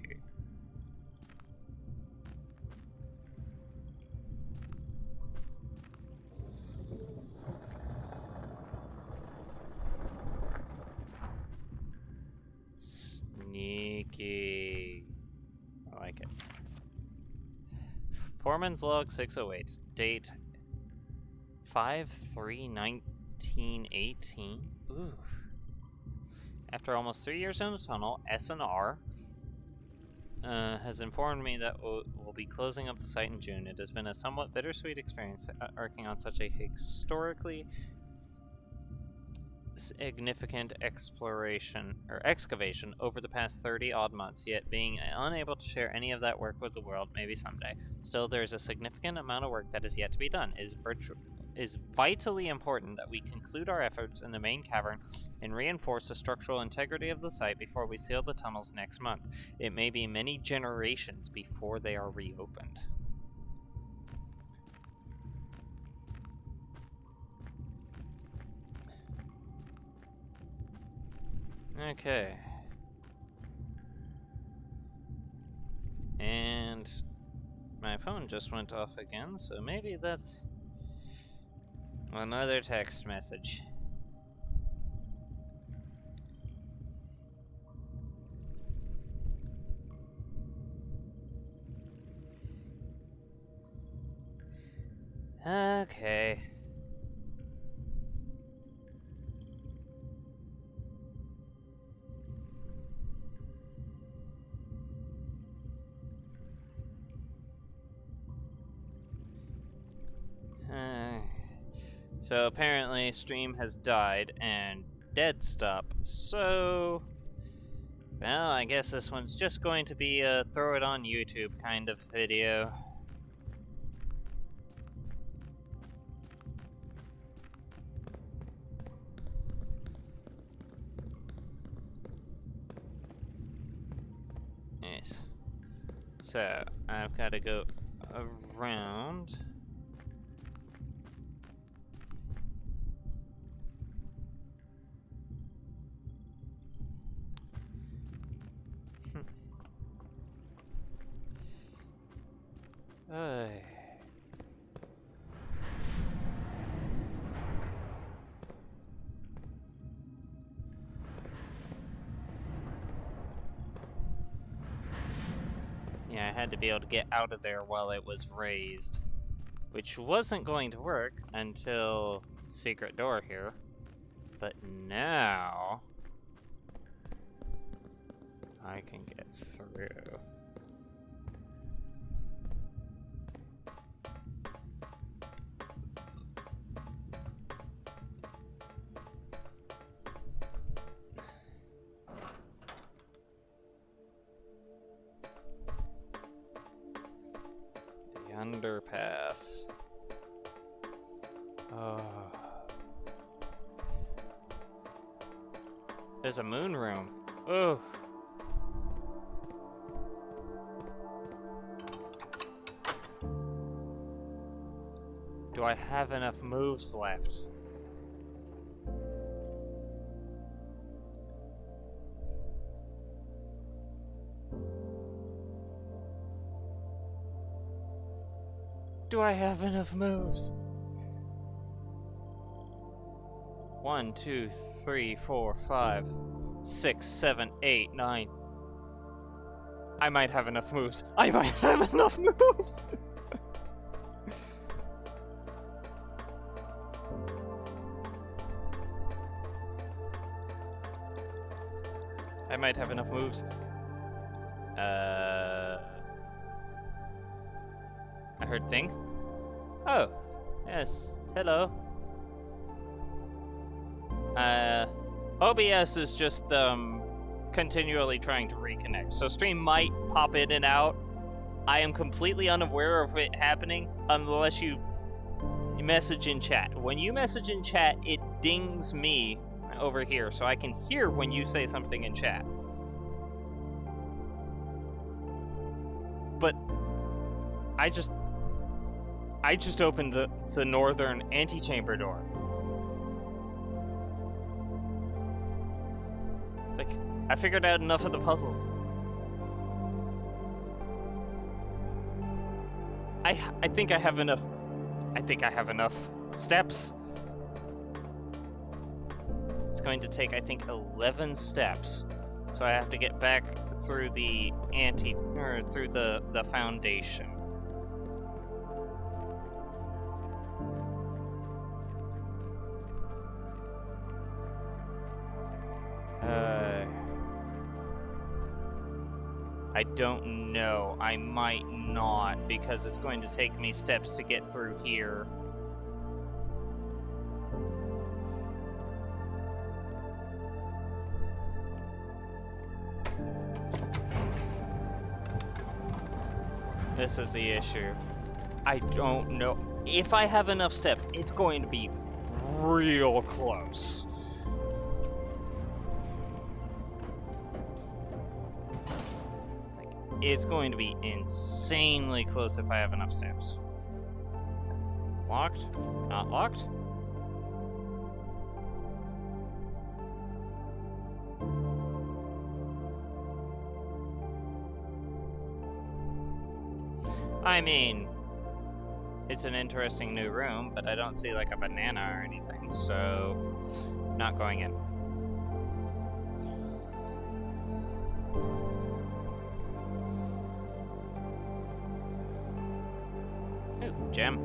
Sneaky. I like it. Foreman's Log 608. Date 5/3/1918. Ooh. After almost 3 years in the tunnel, S&R has informed me that we'll be closing up the site in June. It has been a somewhat bittersweet experience working on such a historically significant exploration or excavation over the past 30-odd months, yet being unable to share any of that work with the world, maybe someday. Still, there is a significant amount of work that is yet to be done. It is vitally important that we conclude our efforts in the main cavern and reinforce the structural integrity of the site before we seal the tunnels next month. It may be many generations before they are reopened. Okay. And my phone just went off again, so maybe that's another text message. Okay. So apparently stream has died and dead stop. So, well, I guess this one's just going to be a throw it on YouTube kind of video. Yes. So, I've got to go around. Ay. Yeah, I had to be able to get out of there while it was raised, which wasn't going to work until secret door here. But now I can get through. The underpass. Oh. There's a moon room. Oh. Do I have enough moves left? Do I have enough moves? 1, 2, 3, 4, 5, 6, 7, 8, 9. I might have enough moves. I might have enough moves! I might have enough moves. I heard thing. Oh, yes. Hello. OBS is just continually trying to reconnect, so stream might pop in and out. I am completely unaware of it happening unless you message in chat. When you message in chat, it dings me over here, so I can hear when you say something in chat. But I just opened the northern antechamber door. It's like I figured out enough of the puzzles. I think I have enough. I think I have enough steps. It's going to take, I think, 11 steps. So I have to get back through the through the foundation. I don't know. I might not, because it's going to take me steps to get through here. This is the issue. I don't know. If I have enough steps, it's going to be real close. It's going to be insanely close if I have enough steps. Locked? Not locked? I mean, it's an interesting new room, but I don't see like a banana or anything, so not going in. Ooh, gem.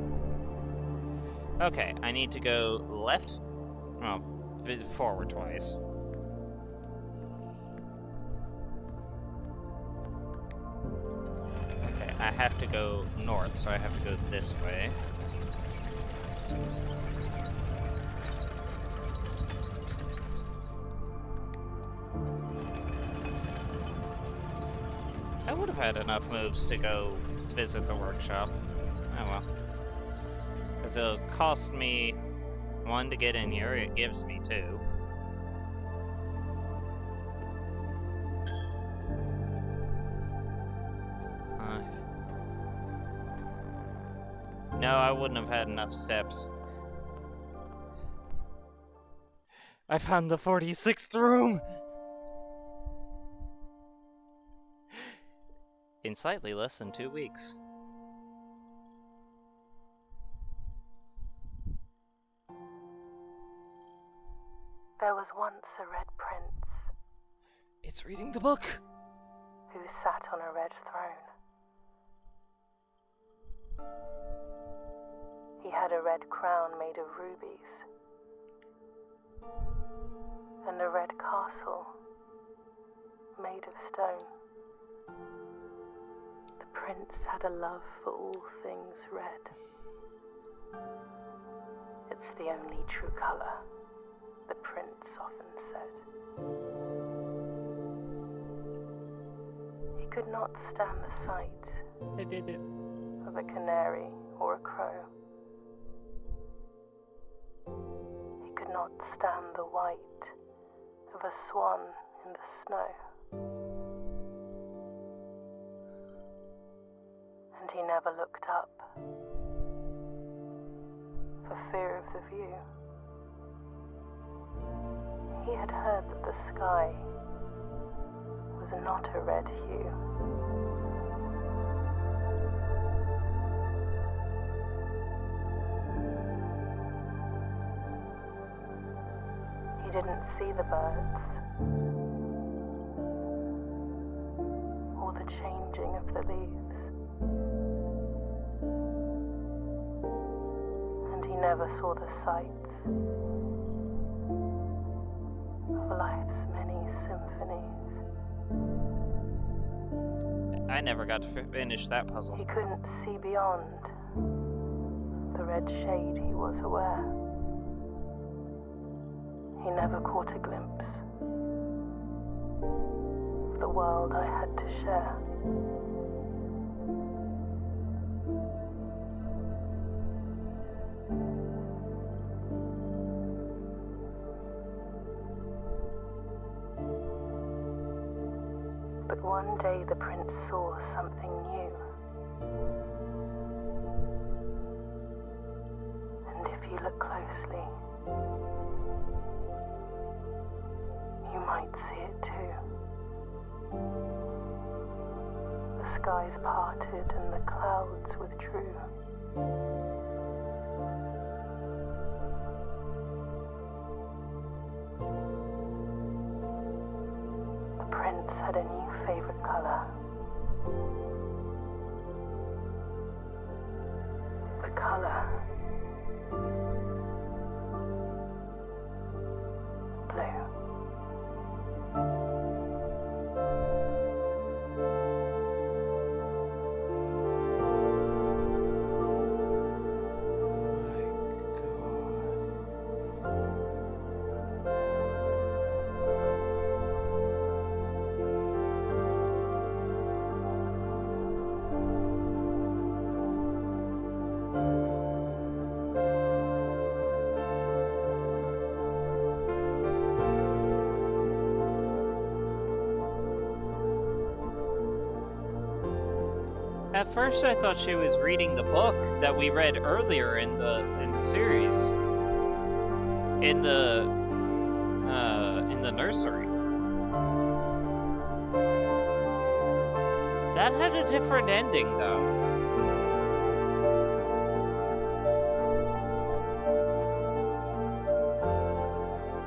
Okay, I need to go left. Well, forward twice. Okay, I have to go north, so I have to go this way. have had enough moves to go visit the workshop. Oh well. Because it'll cost me 1 to get in here, it gives me 2. No, I wouldn't have had enough steps. I found the 46th room! In slightly less than 2 weeks. There was once a red prince. It's reading the book! Who sat on a red throne. He had a red crown made of rubies. And a red castle made of stone. The prince had a love for all things red. It's the only true color, the prince often said. He could not stand the sight I did it. of a canary or a crow. He could not stand the white of a swan in the snow. And he never looked up for fear of the view. He had heard that the sky was not a red hue. He didn't see the birds or the changing of the leaves, and he never saw the sights of life's many symphonies. I never got to finish that puzzle. He couldn't see beyond the red shade he was aware. He never caught a glimpse of the world I had to share. But one day the prince saw something new. And if you look closely, you might see it too. The skies parted and the clouds withdrew. The prince had a new favorite color. The color blue. At first, I thought she was reading the book that we read earlier in the series, in the nursery. That had a different ending, though.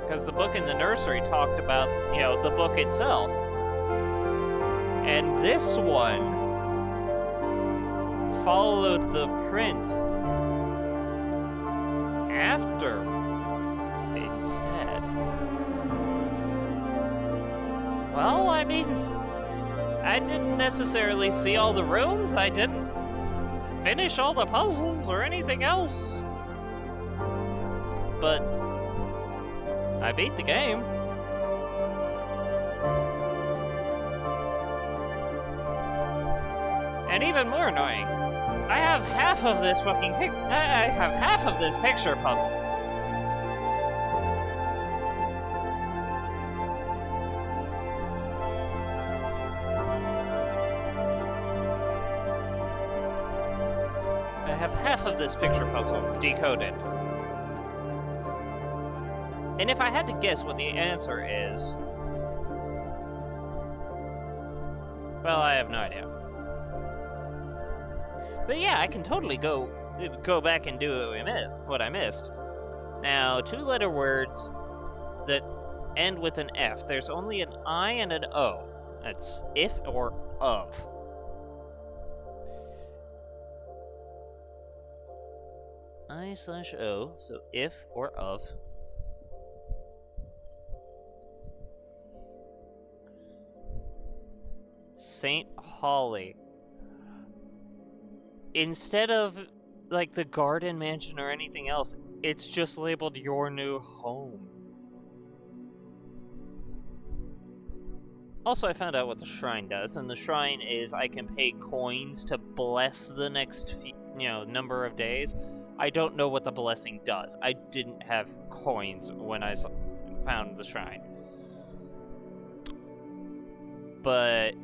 Because the book in the nursery talked about, you know, the book itself, and this one followed the prince after instead. Well, I mean, I didn't necessarily see all the rooms, I didn't finish all the puzzles or anything else, but I beat the game. And even more annoying, I have half of this fucking I have half of this picture puzzle. I have half of this picture puzzle decoded. And if I had to guess what the answer is, well, I have no idea. But yeah, I can totally go back and do what I missed. Now, 2-letter words that end with an F. There's only an I and an O. That's if or of. I/O, so if or of. St. Holly. Instead of, like, the garden mansion or anything else, it's just labeled your new home. Also, I found out what the shrine does, and the shrine is I can pay coins to bless the next number of days. I don't know what the blessing does. I didn't have coins when I found the shrine. But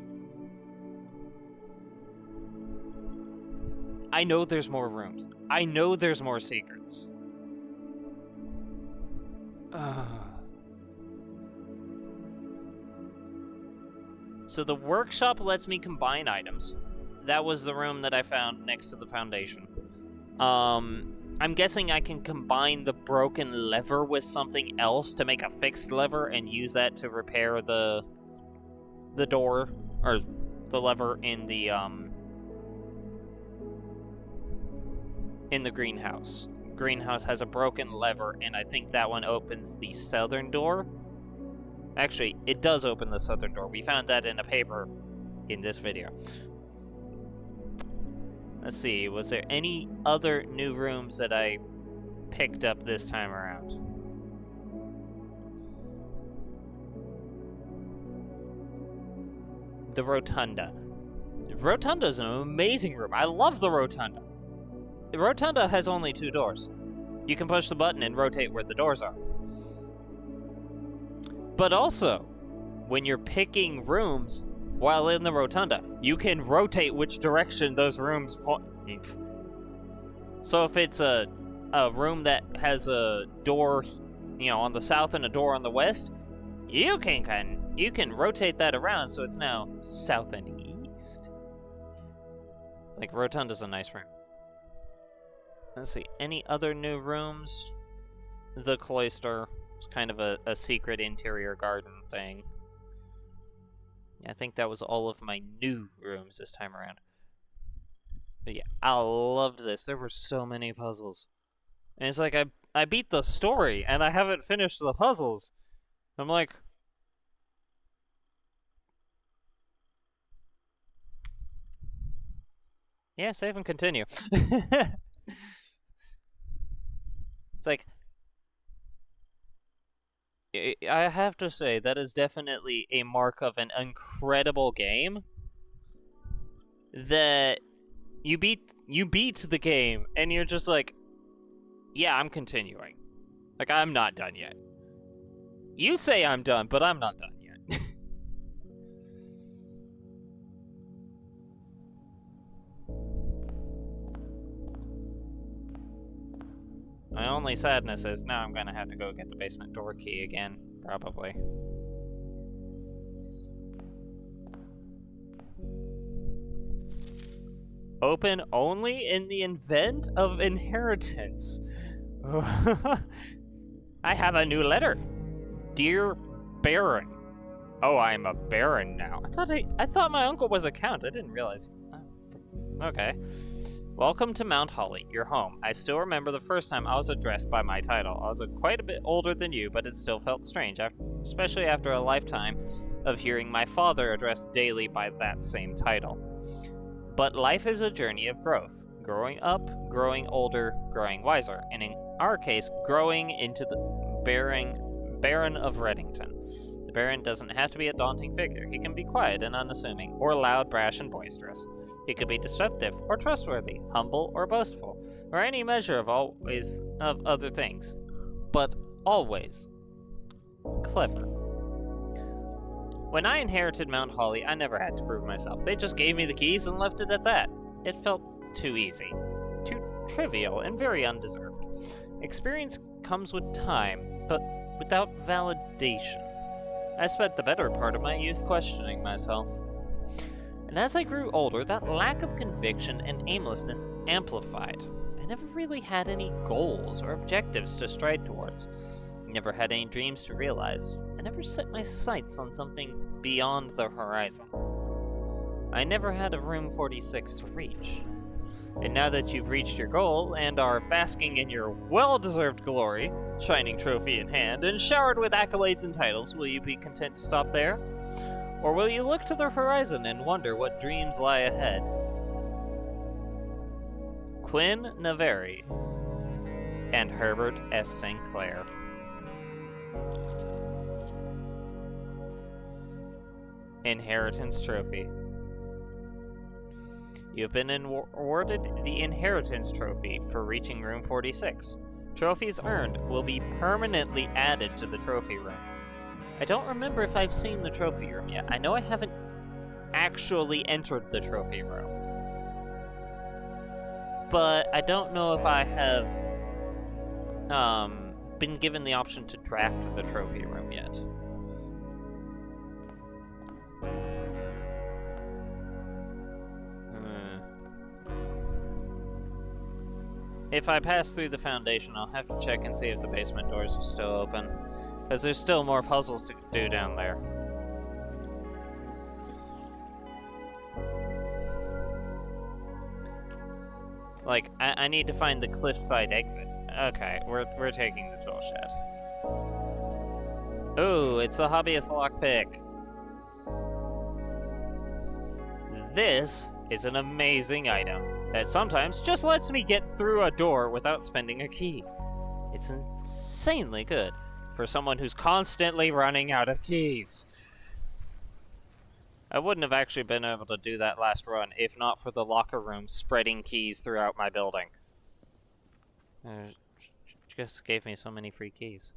I know there's more rooms. I know there's more secrets. So the workshop lets me combine items. That was the room that I found next to the foundation. I'm guessing I can combine the broken lever with something else to make a fixed lever and use that to repair the door, or the lever in the greenhouse. Greenhouse has a broken lever, and I think that one opens the southern door. Actually, it does open the southern door. We found that in a paper in this video. Let's see, was there any other new rooms that I picked up this time around? The Rotunda. The Rotunda is an amazing room. I love the Rotunda. The Rotunda has only 2 doors. You can push the button and rotate where the doors are. But also, when you're picking rooms while in the Rotunda, you can rotate which direction those rooms point. So if it's a room that has a door, on the south and a door on the west, you can rotate that around so it's now south and east. Like, Rotunda's a nice room. Let's see, any other new rooms? The cloister is kind of a secret interior garden thing. Yeah, I think that was all of my new rooms this time around. But yeah, I loved this. There were so many puzzles. And it's like, I beat the story, and I haven't finished the puzzles. I'm like... Yeah, save and continue. It's like, I have to say, that is definitely a mark of an incredible game. That you beat the game, and you're just like, yeah, I'm continuing. Like, I'm not done yet. You say I'm done, but I'm not done yet. My only sadness is now I'm gonna have to go get the basement door key again, probably. Open only in the event of inheritance. I have a new letter. Dear Baron. Oh, I'm a baron now. I thought my uncle was a count. I didn't realize. Okay. Welcome to Mount Holly, your home. I still remember the first time I was addressed by my title. I was quite a bit older than you, but it still felt strange, especially after a lifetime of hearing my father addressed daily by that same title. But life is a journey of growth. Growing up, growing older, growing wiser, and in our case, growing into the Baron of Reddington. Baron doesn't have to be a daunting figure. He can be quiet and unassuming, or loud, brash, and boisterous. It could be deceptive or trustworthy, humble or boastful, or any measure of other things. But always clever. When I inherited Mount Holly, I never had to prove myself. They just gave me the keys and left it at that. It felt too easy, too trivial, and very undeserved. Experience comes with time, but without validation. I spent the better part of my youth questioning myself. And as I grew older, that lack of conviction and aimlessness amplified. I never really had any goals or objectives to stride towards. Never had any dreams to realize. I never set my sights on something beyond the horizon. I never had a room 46 to reach. And now that you've reached your goal and are basking in your well-deserved glory, shining trophy in hand, and showered with accolades and titles, will you be content to stop there? Or will you look to the horizon and wonder what dreams lie ahead? Quinn Naveri and Herbert S. St. Clair. Inheritance Trophy. You have been awarded the Inheritance Trophy for reaching Room 46. Trophies earned will be permanently added to the trophy room. I don't remember if I've seen the trophy room yet. I know I haven't actually entered the trophy room. But I don't know if I have been given the option to draft the trophy room yet. If I pass through the foundation, I'll have to check and see if the basement doors are still open. Because there's still more puzzles to do down there. Like, I need to find the cliffside exit. Okay, we're taking the tool shed. Ooh, it's a hobbyist lockpick. This is an amazing item that sometimes just lets me get through a door without spending a key. It's insanely good for someone who's constantly running out of keys. I wouldn't have actually been able to do that last run if not for the locker room spreading keys throughout my building. Just gave me so many free keys.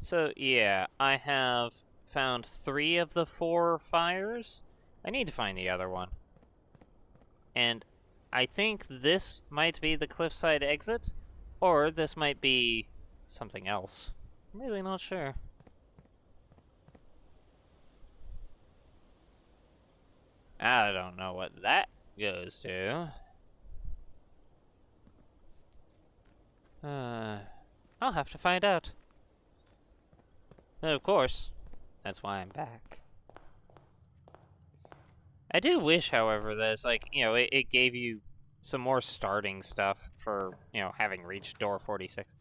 So, yeah, I have found 3 of the 4 fires. I need to find the other one. And I think this might be the cliffside exit, or this might be something else. I'm really not sure. I don't know what that goes to. I'll have to find out. And of course, that's why I'm back. I do wish, however, that it's like, you know, it gave you some more starting stuff for, you know, having reached door 46.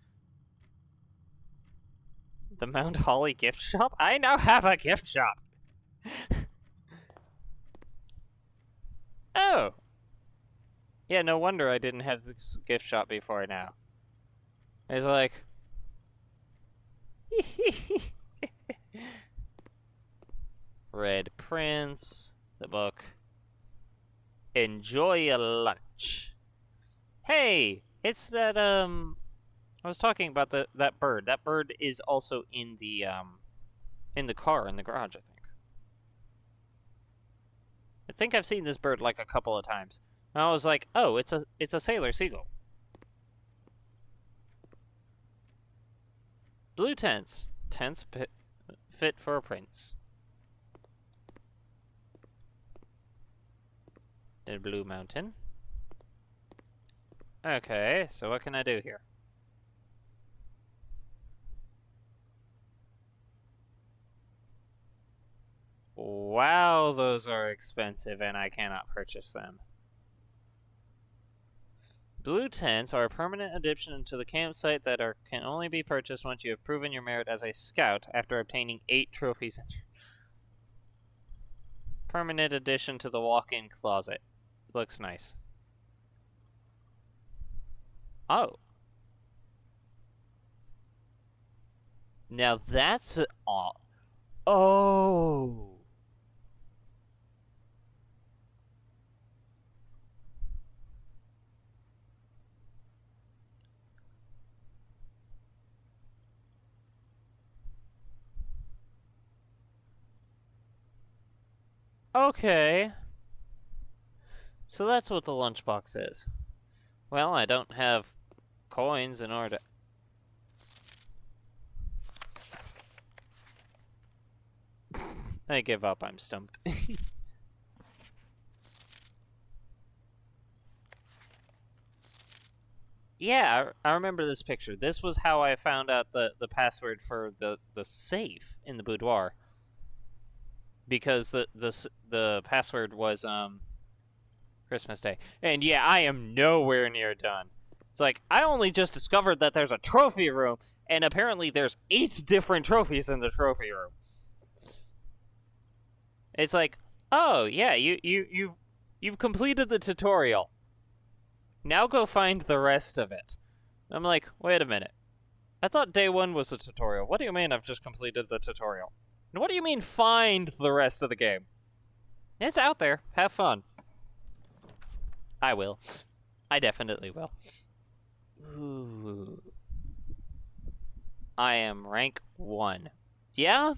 The Mount Holly gift shop? I now have a gift shop! Oh! Yeah, no wonder I didn't have this gift shop before now. It's like... Red Prince, the book. Enjoy your lunch. Hey! It's that, I was talking about that bird. That bird is also in the car, in the garage, I think. I think I've seen this bird like a couple of times. And I was like, oh, it's a sailor seagull. Blue tents. Tents fit for a prince. The Blue Mountain. Okay, so what can I do here? Wow, those are expensive and I cannot purchase them. Blue tents are a permanent addition to the campsite that can only be purchased once you have proven your merit as a scout after obtaining 8 trophies. Permanent addition to the walk-in closet. Looks nice. Oh. Now that's all. Oh. Okay. So that's what the lunchbox is. Well, I don't have coins in order to... I give up, I'm stumped. Yeah, I remember this picture. This was how I found out the password for the safe in the boudoir. Because the password was Christmas Day. And yeah, I am nowhere near done. It's like I only just discovered that there's a trophy room, and apparently there's 8 different trophies in the trophy room. It's like, oh yeah, you've completed the tutorial. Now go find the rest of it. I'm like, wait a minute. I thought day 1 was a tutorial. What do you mean I've just completed the tutorial? And what do you mean find the rest of the game? It's out there. Have fun. I will. I definitely will. Ooh. I am rank 1. Yeah?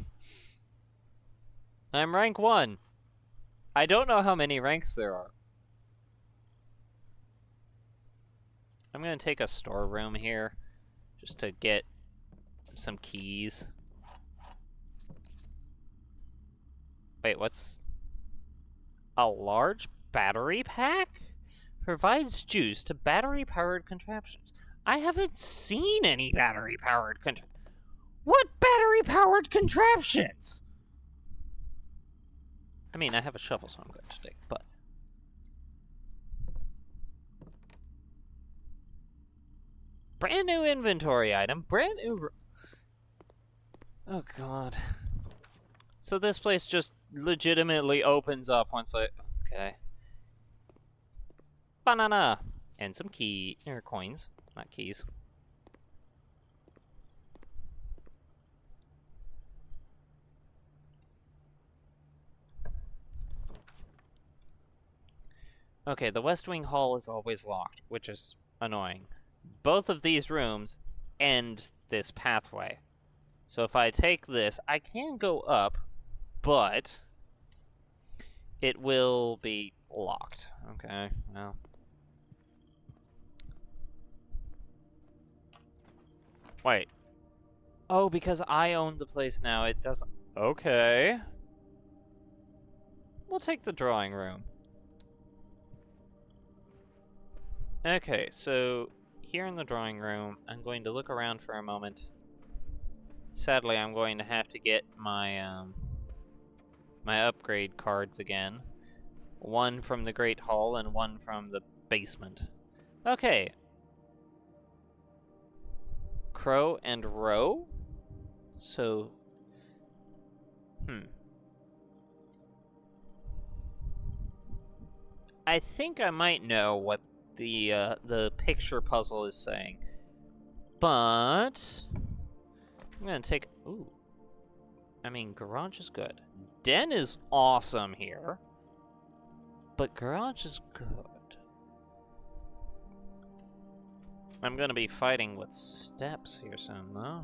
I'm rank 1. I don't know how many ranks there are. I'm gonna take a storeroom here just to get some keys. Wait, what's... A large battery pack? Provides juice to battery-powered contraptions. I haven't seen any battery-powered What battery-powered contraptions? I mean, I have a shovel, so I'm going to take, but... Brand new inventory item. Brand new... Oh, God. So this place just legitimately opens up once I... Okay. Banana! And some coins, not keys. Okay, the West Wing Hall is always locked, which is annoying. Both of these rooms end this pathway. So if I take this, I can go up, but it will be locked. Okay, well. Wait. Oh, because I own the place now, it doesn't... Okay. We'll take the drawing room. Okay, so here in the drawing room, I'm going to look around for a moment. Sadly, I'm going to have to get my my upgrade cards again. One from the Great Hall and one from the basement. Okay. Crow and Row? So... I think I might know what the picture puzzle is saying. But... I'm gonna take... Ooh. I mean, garage is good. Den is awesome here. But garage is good. I'm gonna be fighting with steps here soon, though.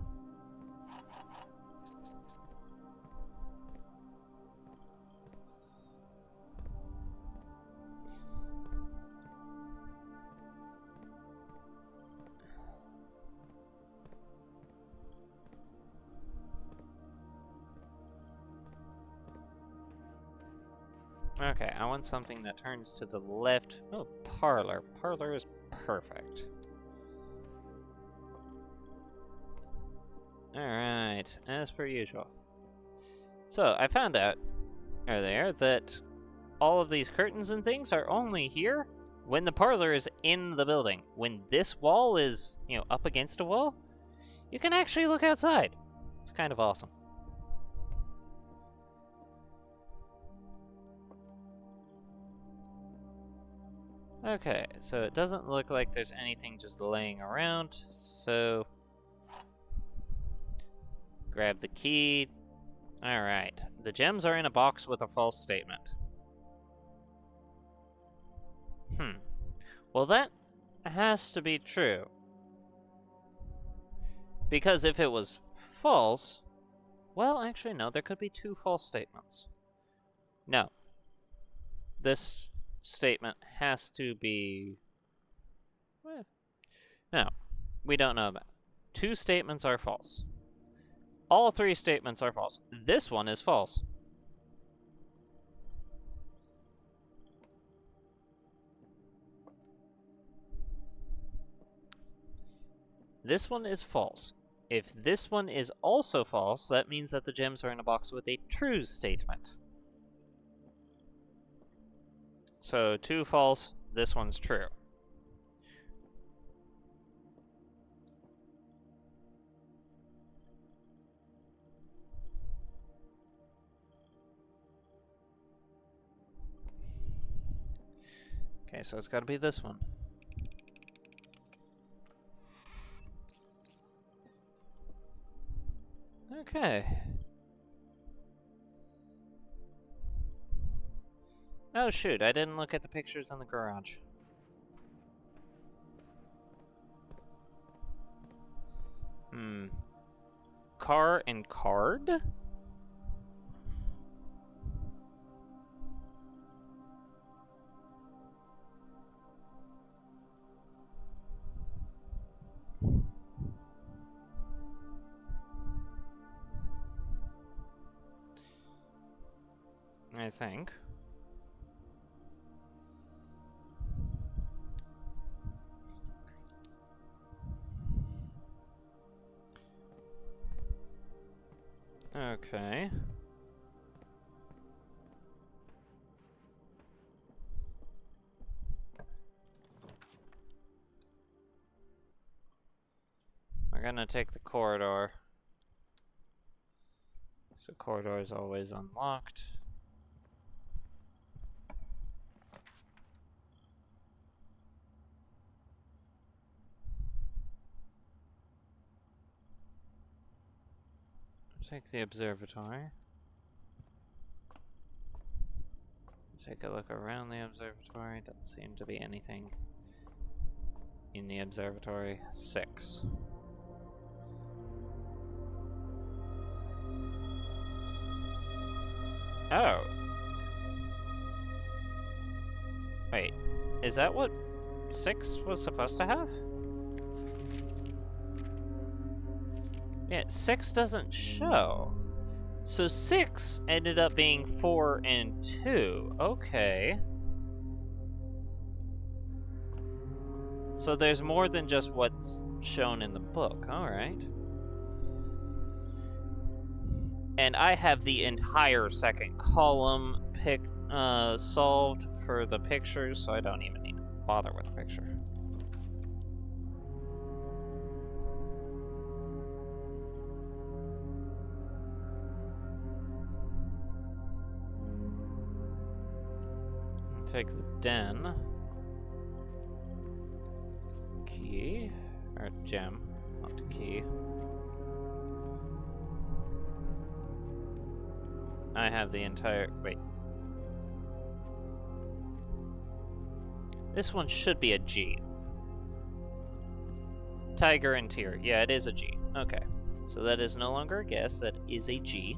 Okay, I want something that turns to the left. Oh, parlor. Parlor is perfect. Alright, as per usual. So, I found out earlier that all of these curtains and things are only here when the parlor is in the building. When this wall is, up against a wall, you can actually look outside. It's kind of awesome. Okay, so it doesn't look like there's anything just laying around, so... Grab the key. Alright. The gems are in a box with a false statement. Well, that has to be true. Because if it was false... Well, actually, no. There could be two false statements. No. This statement has to be... No. We don't know about it. Two statements are false. All three statements are false. This one is false. This one is false. If this one is also false, that means that the gems are in a box with a true statement. So, two false, this one's true. Okay, so it's gotta be this one. Okay. Oh shoot, I didn't look at the pictures in the garage. Car and card? I think. Okay. We're gonna take the corridor. So corridor is always unlocked. Take the observatory. Take a look around the observatory. Doesn't seem to be anything in the observatory. 6. Oh. Wait. Is that what 6 was supposed to have? Yeah, 6 doesn't show. So 6 ended up being 4 and 2. Okay. So there's more than just what's shown in the book. Alright. And I have the entire second column solved for the pictures, so I don't even need to bother with the picture. Take the den. Key. Or gem, not a key. I have the entire... Wait. This one should be a G. Tiger and Tear. Yeah, it is a G. Okay. So that is no longer a guess. That is a G.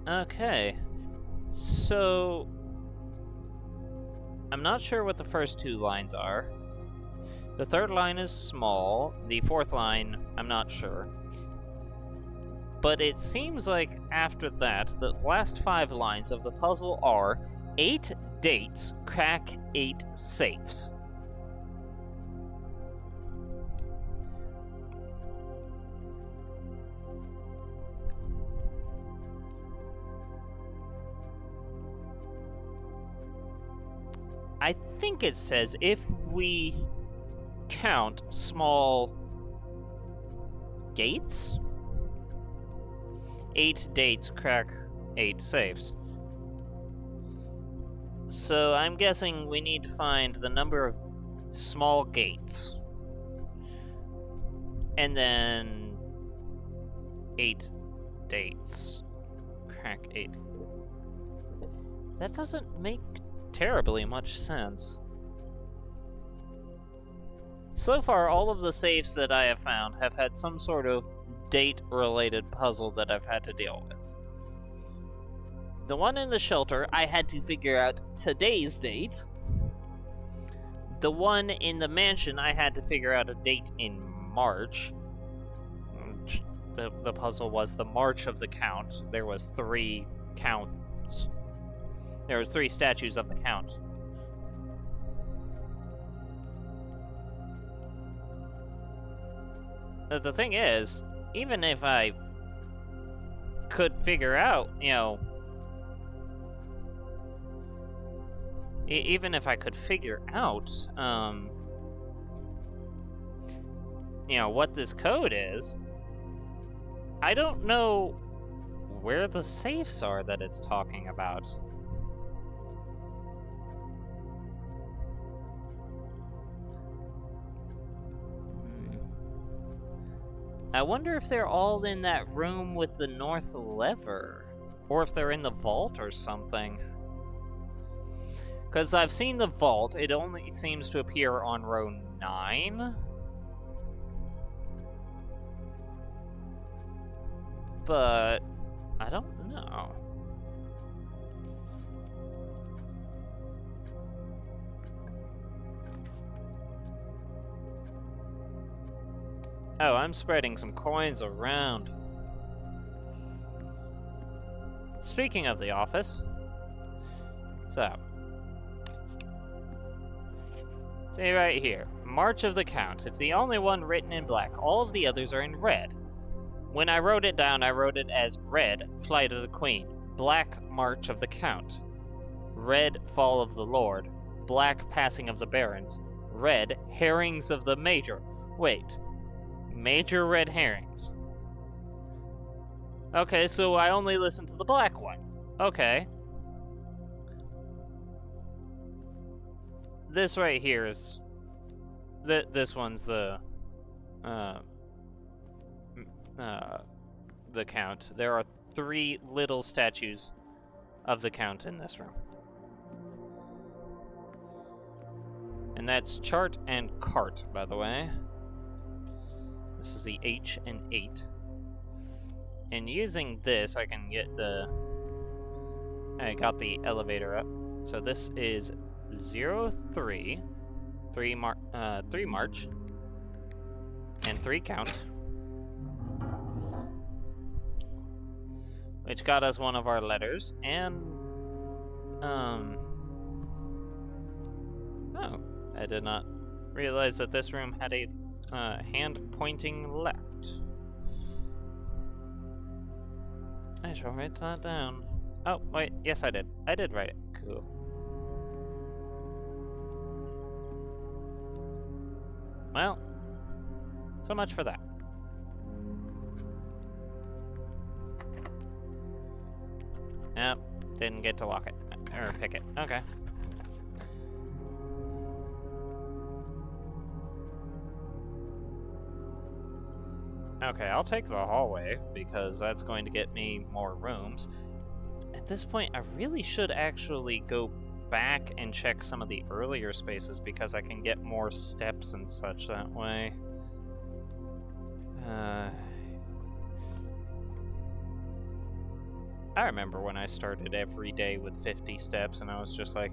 Okay. So... I'm not sure what the first two lines are. The third line is small. The fourth line, I'm not sure. But it seems like after that, the last 5 lines of the puzzle are 8 dates, crack 8 safes. I think it says if we count small gates, 8 dates crack 8 safes. So I'm guessing we need to find the number of small gates. And then 8 dates. Crack 8. That doesn't make terribly much sense. So far, all of the safes that I have found have had some sort of date-related puzzle that I've had to deal with. The one in the shelter, I had to figure out today's date. The one in the mansion, I had to figure out a date in March. The puzzle was the March of the Count. There was 3 counts. There was 3 statues of the Count. The thing is, even if I could figure out, even if I could figure out, what this code is, I don't know where the safes are that it's talking about. I wonder if they're all in that room with the north lever, or if they're in the vault or something. Because I've seen the vault, it only seems to appear on row 9. But I don't know. Oh, I'm spreading some coins around. Speaking of the office, so, see right here, March of the Count. It's the only one written in black. All of the others are in red. When I wrote it down, I wrote it as red, Flight of the Queen, black, March of the Count, red, Fall of the Lord, black, Passing of the Barons, red, Herrings of the Major. Wait, major red herrings. Okay, so I only listened to the black one. Okay. This right here is... This one's the Count. There are 3 little statues of the Count in this room. And that's chart and cart, by the way. This is the H and 8. And using this, I can get the... I got the elevator up. So this is 03, 3 March, and 3 Count. Which got us one of our letters, and... Oh, I did not realize that this room had a hand pointing left. I shall write that down. Oh, wait, yes I did. I did write it. Cool. Well, so much for that. Yep, didn't get to lock it. Or pick it. Okay. Okay, I'll take the hallway, because that's going to get me more rooms. At this point, I really should actually go back and check some of the earlier spaces, because I can get more steps and such that way. I remember when I started every day with 50 steps, and I was just like,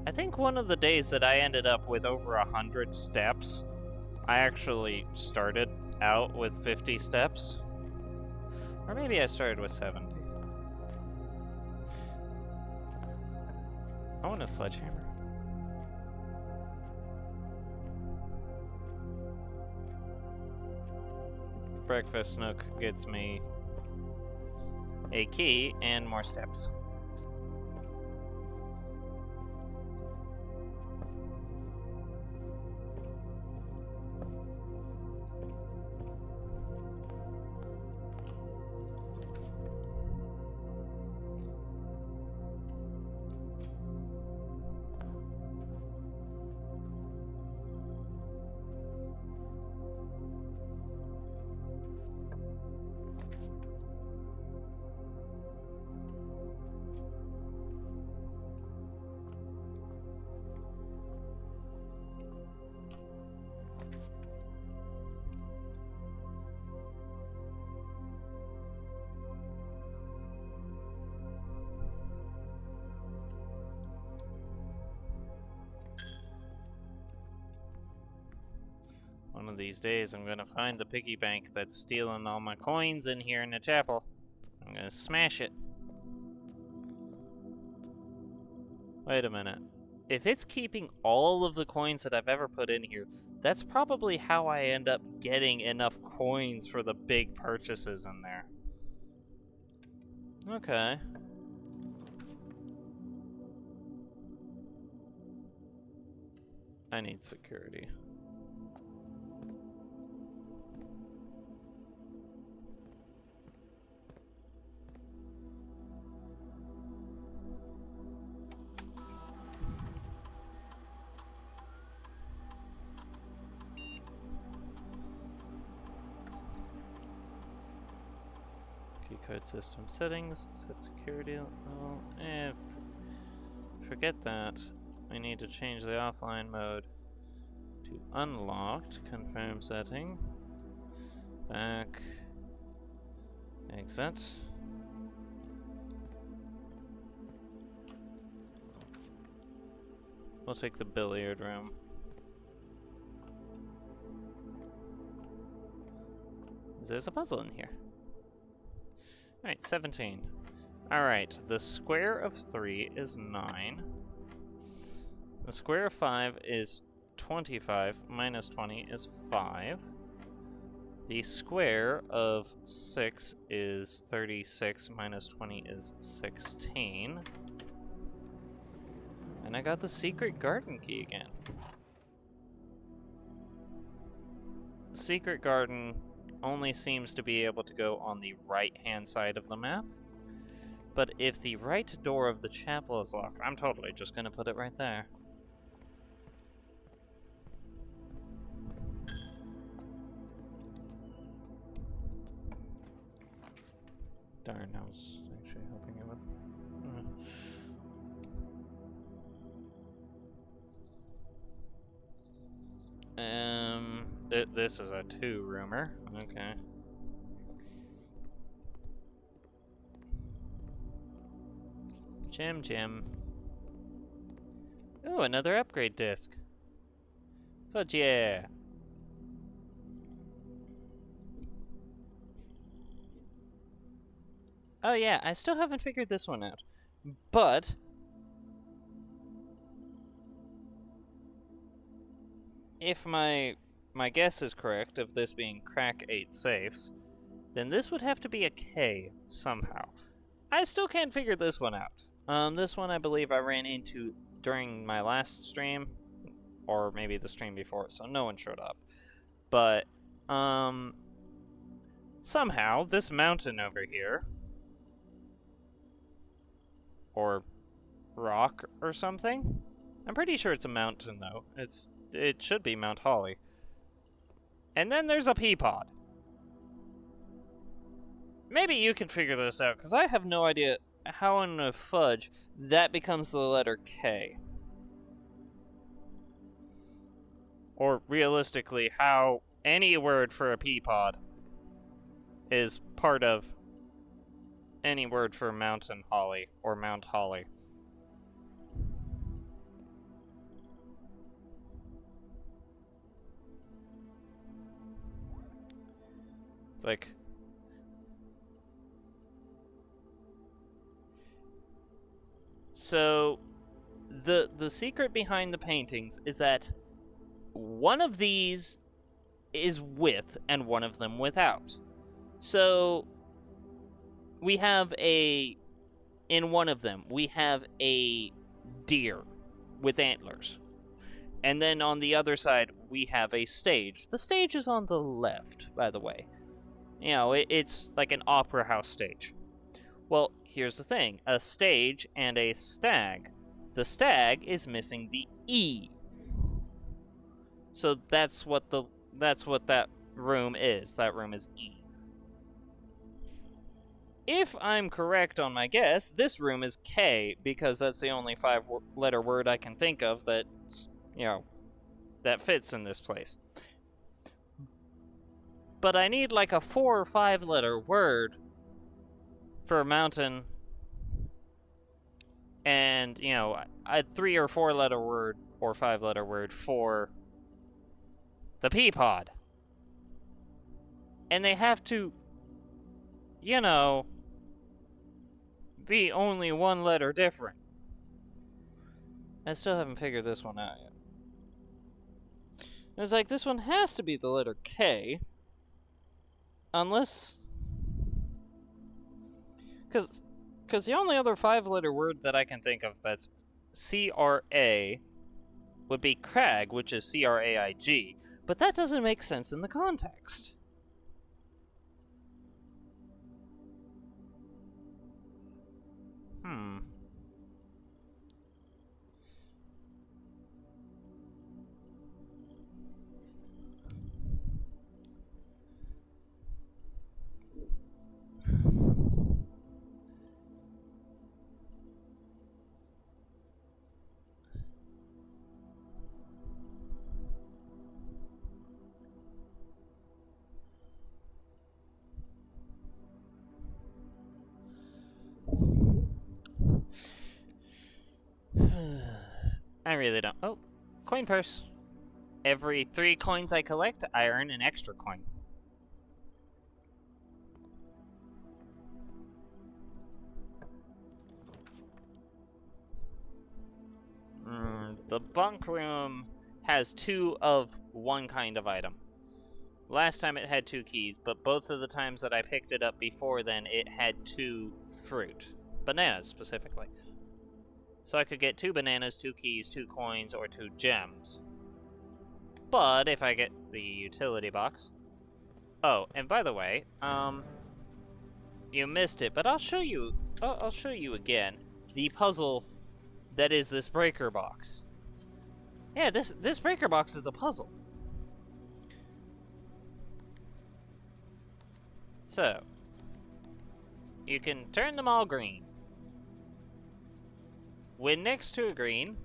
I think one of the days that I ended up with over 100 steps, I actually started out with 50 steps. Or maybe I started with 70. I want a sledgehammer. Breakfast Nook gets me a key and more steps. One of these days, I'm gonna find the piggy bank that's stealing all my coins in here in the chapel. I'm gonna smash it. Wait a minute. If it's keeping all of the coins that I've ever put in here, that's probably how I end up getting enough coins for the big purchases in there. Okay. I need security. Keycode system settings, set security level. Forget that. We need to change the offline mode to unlocked. Confirm setting. Back. Exit. We'll take the billiard room. There's a puzzle in here. Alright, 17. Alright, the square of 3 is 9. The square of 5 is 25, minus 20 is 5. The square of 6 is 36, minus 20 is 16. And I got the secret garden key again. Secret garden only seems to be able to go on the right-hand side of the map. But if the right door of the chapel is locked, I'm totally just gonna put it right there. Darn, I was actually hoping it would. This is a 2-roomer. Okay. Gem. Oh, another upgrade disc. Fudge yeah. Oh yeah, I still haven't figured this one out. But if my guess is correct of this being crack 8 safes, then this would have to be a K somehow. I still can't figure this one out. This one I believe I ran into during my last stream, or maybe the stream before, so no one showed up. But, somehow this mountain over here, or rock or something? I'm pretty sure it's a mountain though. It should be Mount Holly. And then there's a pea pod. Maybe you can figure this out, because I have no idea how in the fudge that becomes the letter K. Or realistically, how any word for a pea pod is part of any word for mountain holly or Mount Holly. It's like, so the secret behind the paintings is that one of these is with and one of them without. So we have in one of them, we have a deer with antlers. And then on the other side, we have a stage. The stage is on the left, by the way. You know, it's like an opera house stage. Well, here's the thing. A stage and a stag. The stag is missing the E. So that's what that room is. That room is E. If I'm correct on my guess, this room is K, because that's the only 5-letter word I can think of that's, you know, that fits in this place. But I need like a 4 or 5-letter word for a mountain, and, you know, a 3 or 4-letter word or 5-letter word for the P-pod. And they have to, you know, be only one letter different. I still haven't figured this one out yet. It's like, this one has to be the letter K. Unless... Because the only other 5-letter word that I can think of that's C-R-A would be crag, which is C-R-A-I-G. But that doesn't make sense in the context. I really don't. Oh, coin purse. Every 3 coins I collect, I earn an extra coin. The bunk room has 2 of one kind of item. Last time it had 2 keys, but both of the times that I picked it up before then, it had 2 fruit. Bananas, specifically. So I could get 2 bananas, 2 keys, 2 coins, or 2 gems. But if I get the utility box... Oh, and by the way, you missed it, but I'll show you again the puzzle that is this breaker box. Yeah, this breaker box is a puzzle. So, you can turn them all green. When next to a green,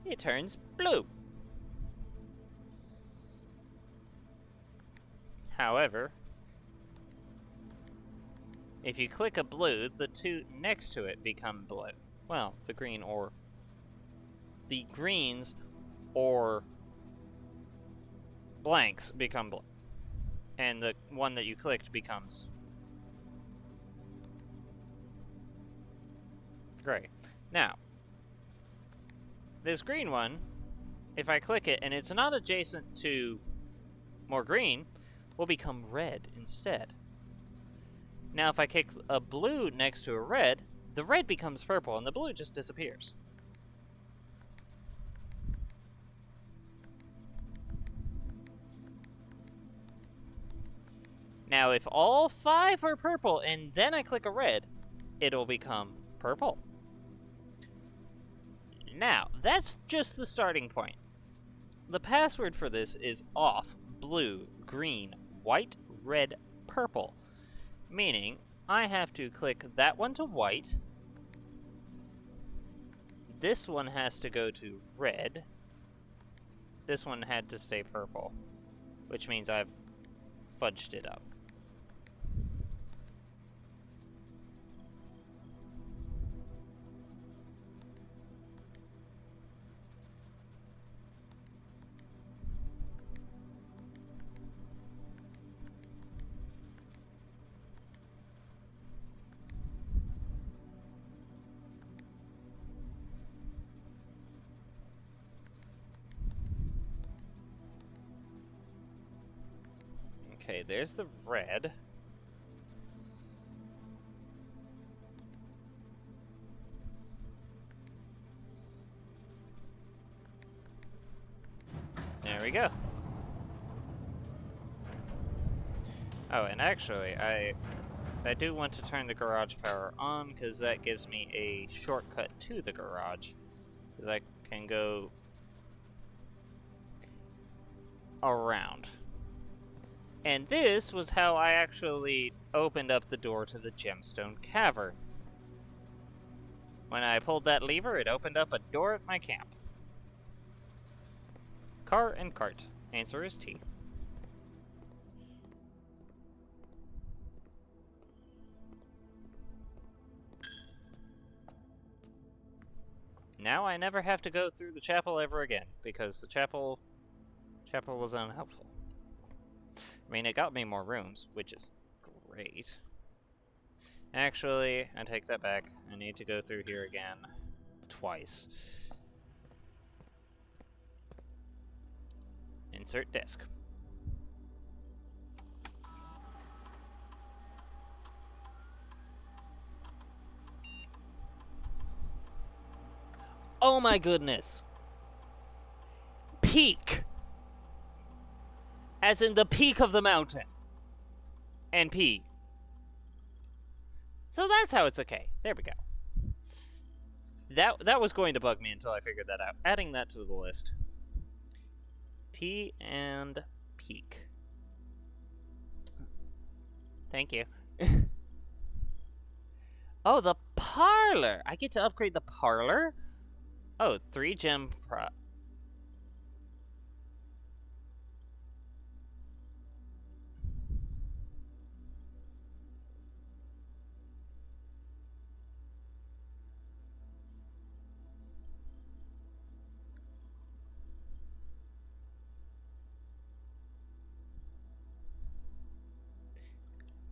it turns blue. However, if you click a blue, the 2 next to it become blue. Well, the greens or blanks become blue. And the one that you clicked becomes gray. Now, this green one, if I click it and it's not adjacent to more green, will become red instead. Now, if I click a blue next to a red, the red becomes purple and the blue just disappears. Now, if all 5 are purple and then I click a red, it'll become purple. Now, that's just the starting point. The password for this is off, blue, green, white, red, purple. Meaning, I have to click that one to white. This one has to go to red. This one had to stay purple, which means I've fudged it up. Okay, there's the red. There we go. Oh, and actually, I do want to turn the garage power on, because that gives me a shortcut to the garage. Because I can go around. And this was how I actually opened up the door to the gemstone cavern. When I pulled that lever, it opened up a door at my camp. Car and cart. Answer is T. Now I never have to go through the chapel ever again, because the chapel Chapel was unhelpful. I mean, it got me more rooms, which is great. Actually, I take that back. I need to go through here again. Twice. Insert disk. Oh my goodness! Peak! As in the peak of the mountain. And P. So that's how it's okay. There we go. That was going to bug me until I figured that out. Adding that to the list. P and peak. Thank you. Oh, the parlor! I get to upgrade the parlor? Oh, 3 gem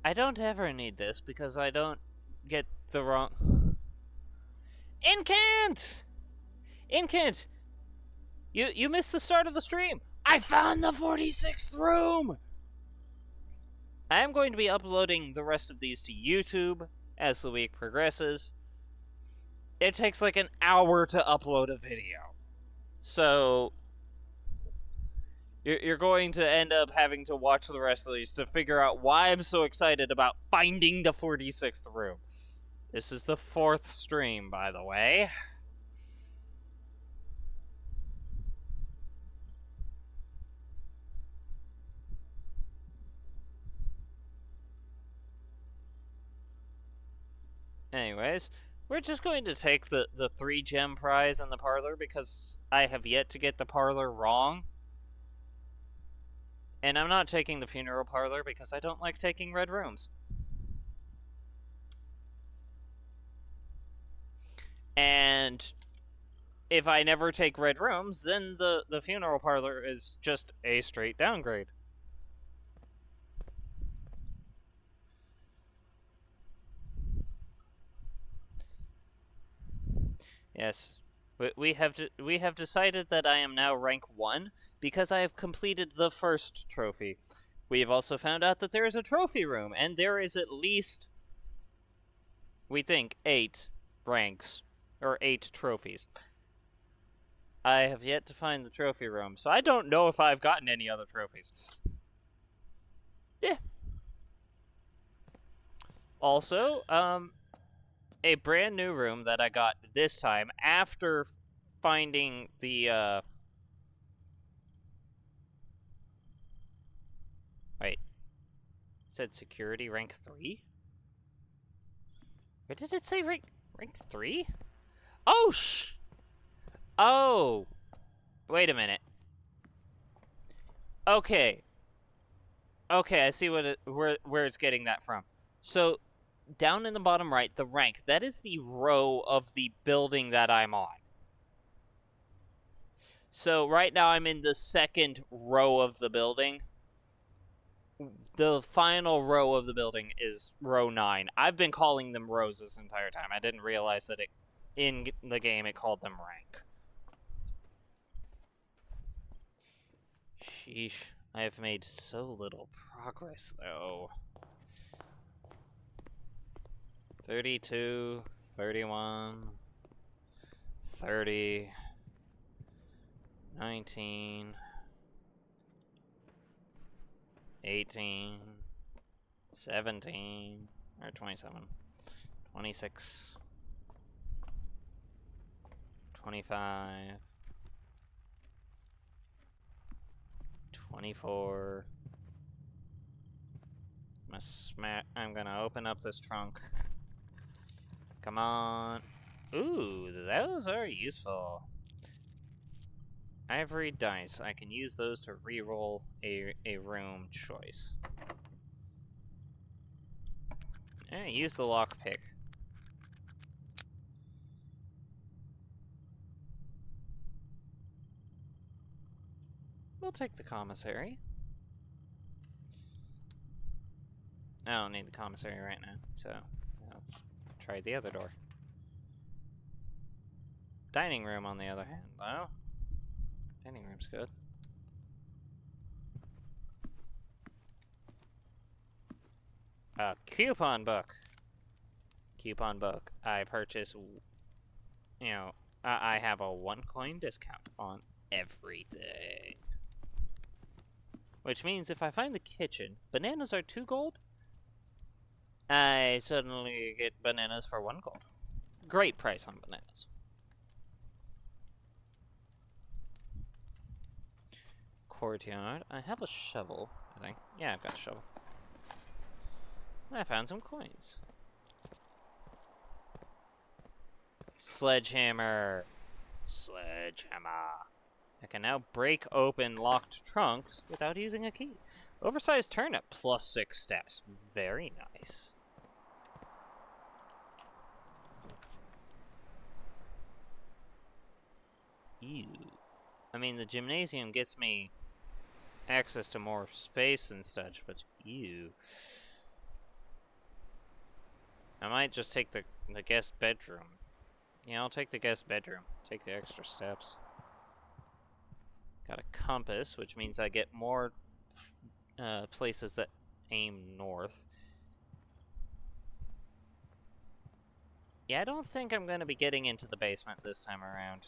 I don't ever need this because I don't get the wrong... Incant! Incant! You missed the start of the stream! I found the 46th room! I am going to be uploading the rest of these to YouTube as the week progresses. It takes like an hour to upload a video. So... You're going to end up having to watch the rest of these to figure out why I'm so excited about finding the 46th room. This is the 4th stream, by the way. Anyways, we're just going to take the 3 gem prize in the parlor because I have yet to get the parlor wrong. And I'm not taking the funeral parlor because I don't like taking red rooms. And if I never take red rooms, then the funeral parlor is just a straight downgrade. Yes. We have decided that I am now rank 1 because I have completed the first trophy. We have also found out that there is a trophy room, and there is at least, we think, 8 ranks, or 8 trophies. I have yet to find the trophy room, so I don't know if I've gotten any other trophies. Yeah. Also, a brand new room that I got this time after finding the, wait. It said security rank 3? Where did it say rank 3? Oh, Oh! Wait a minute. Okay. Okay, I see where it's getting that from. So, down in the bottom right, the rank, that is the row of the building that I'm on. So, right now I'm in the 2nd row of the building. The final row of the building is row 9. I've been calling them rows this entire time. I didn't realize that in the game it called them rank. Sheesh. I have made so little progress, though. 32, 31, 30, 19, 18, 17, or 27, 26, 25, 24. I'm gonna open up this trunk. Come on. Ooh, those are useful. Ivory dice. I can use those to reroll a room choice. Use the lockpick. We'll take the commissary. I don't need the commissary right now, so I'll try the other door. Dining room, on the other hand, though. Dining room's good. A coupon book. Coupon book. I purchase, you know, I have a 1 coin discount on everything. Which means if I find the kitchen, bananas are 2 gold, I suddenly get bananas for 1 gold. Great price on bananas. Courtyard. I have a shovel, I think. Yeah, I've got a shovel. I found some coins. Sledgehammer. Sledgehammer. I can now break open locked trunks without using a key. Oversized turnip, plus 6 steps. Very nice. Ew. I mean, the gymnasium gets me access to more space and such, but ew. I might just take the guest bedroom. Yeah, I'll take the guest bedroom. Take the extra steps. Got a compass, which means I get more places that aim north. Yeah, I don't think I'm going to be getting into the basement this time around.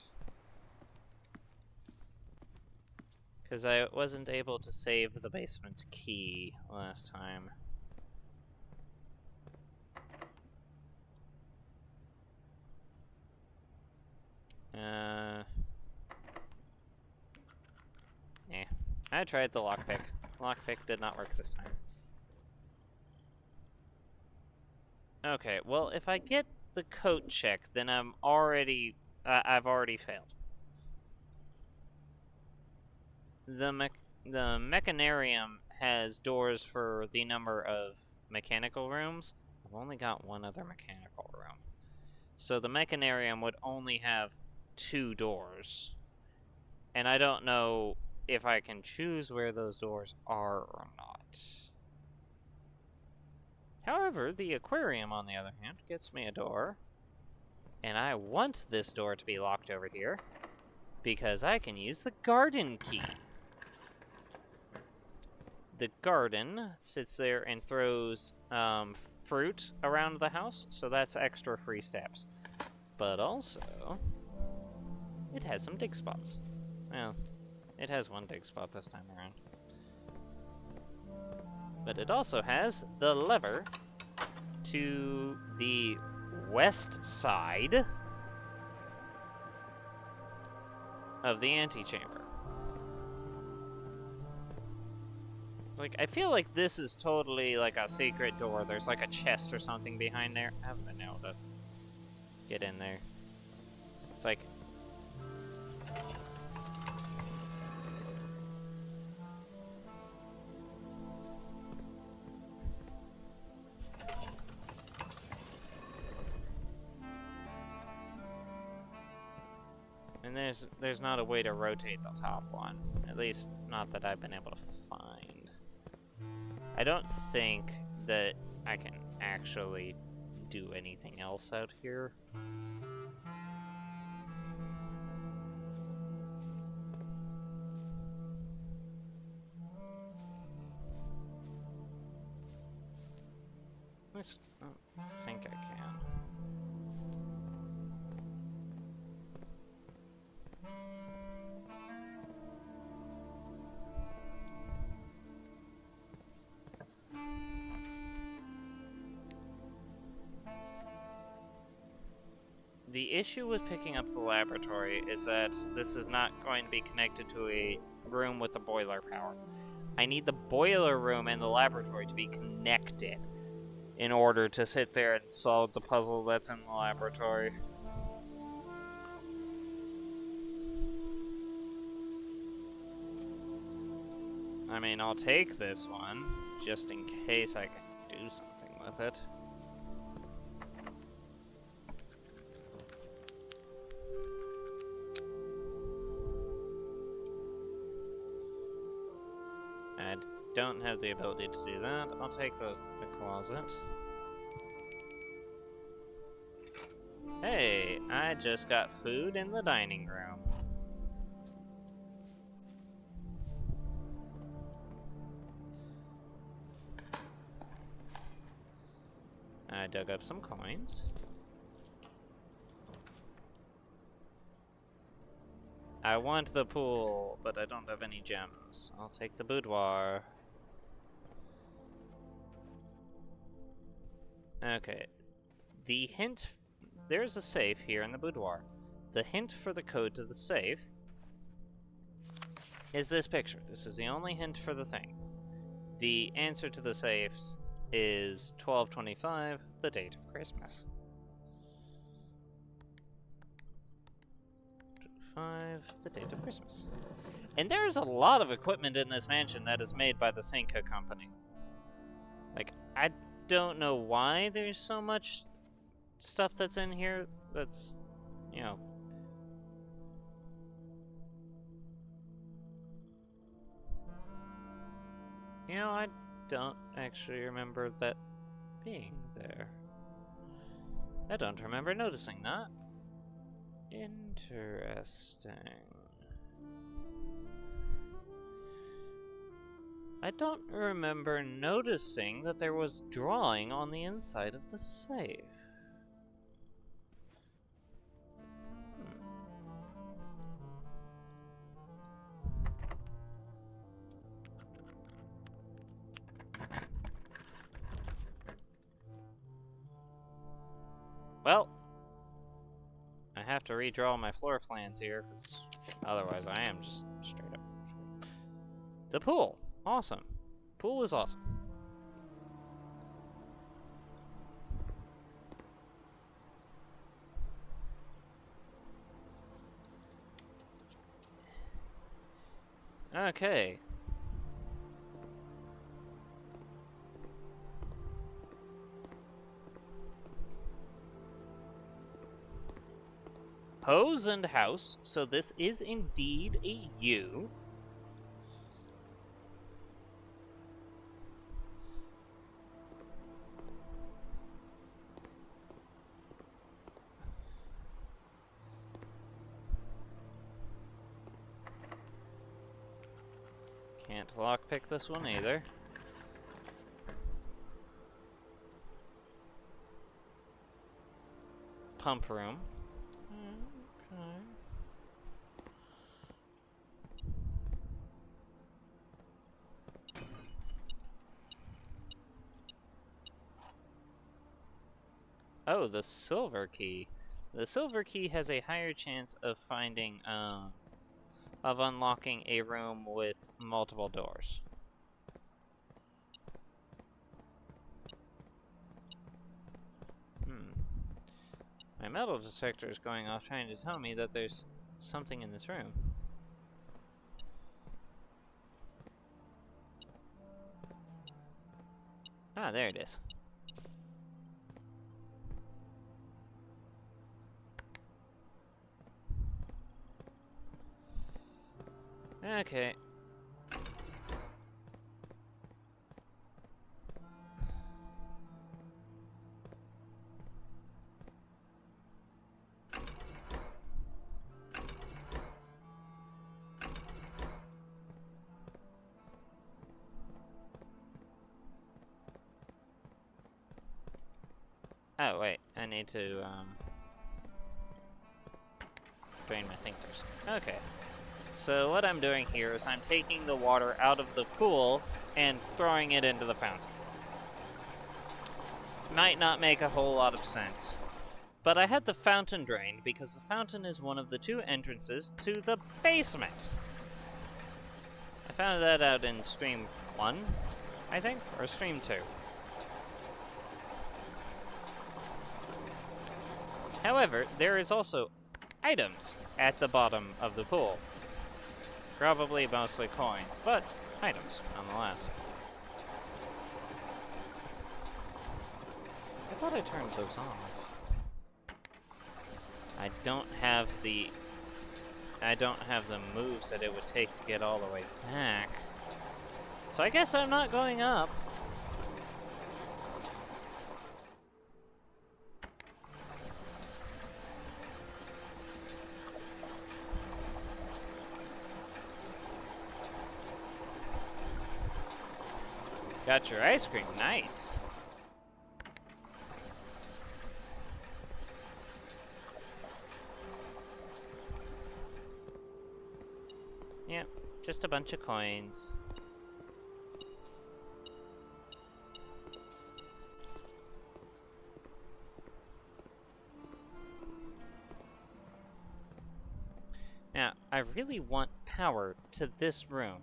Because I wasn't able to save the basement key last time. Yeah. I tried the lockpick. Lockpick did not work this time. Okay, well, if I get the coat check, then I've already failed. The mechanarium has doors for the number of mechanical rooms. I've only got 1 other mechanical room. So the mechanarium would only have 2 doors. And I don't know if I can choose where those doors are or not. However, the aquarium, on the other hand, gets me a door. And I want this door to be locked over here, because I can use the garden key. The garden sits there and throws fruit around the house, so that's extra free steps. But also, it has some dig spots. Well, it has 1 dig spot this time around. But it also has the lever to the west side of the antechamber. It's like, I feel like this is totally like a secret door. There's like a chest or something behind there. I haven't been able to get in there. It's like... And there's not a way to rotate the top one. At least, not that I've been able to find. I don't think that I can actually do anything else out here. I don't think I can. The issue with picking up the laboratory is that this is not going to be connected to a room with the boiler power. I need the boiler room and the laboratory to be connected in order to sit there and solve the puzzle that's in the laboratory. I mean, I'll take this one, just in case I can do something with it. don't have the ability to do that. I'll take the closet. Hey, I just got food in the dining room. I dug up some coins. I want the pool, but I don't have any gems. I'll take the boudoir. Okay. The hint... There's a safe here in the boudoir. The hint for the code to the safe is this picture. This is the only hint for the thing. The answer to the safes is 12/25, the date of Christmas. 5, the date of Christmas. And there's a lot of equipment in this mansion that is made by the Senka company. Like, I don't know why there's so much stuff that's in here that's, you know... I don't actually remember that being there. I don't remember noticing that. Interesting. I don't remember noticing that there was drawing on the inside of the safe. Well, I have to redraw my floor plans here, because otherwise I am just straight up. The pool. Awesome. Pool is awesome. Okay. Hose and house, so this is indeed a U. Can't lockpick this one either. Pump room. Okay. Oh, the silver key. The silver key has a higher chance of finding, of unlocking a room with multiple doors. My metal detector is going off trying to tell me that there's something in this room. Ah, there it is. Okay. Oh, wait, I need to, drain my fingers. Okay. So what I'm doing here is I'm taking the water out of the pool and throwing it into the fountain. Might not make a whole lot of sense. But I had the fountain drained because the fountain is one of the 2 entrances to the basement. I found that out in stream 1, I think, or stream 2. However, there is also items at the bottom of the pool. Probably mostly coins, but items nonetheless. I thought I turned those off. I don't have the moves that it would take to get all the way back. So I guess I'm not going up. Got your ice cream, nice. Yep, just a bunch of coins. Now, I really want power to this room.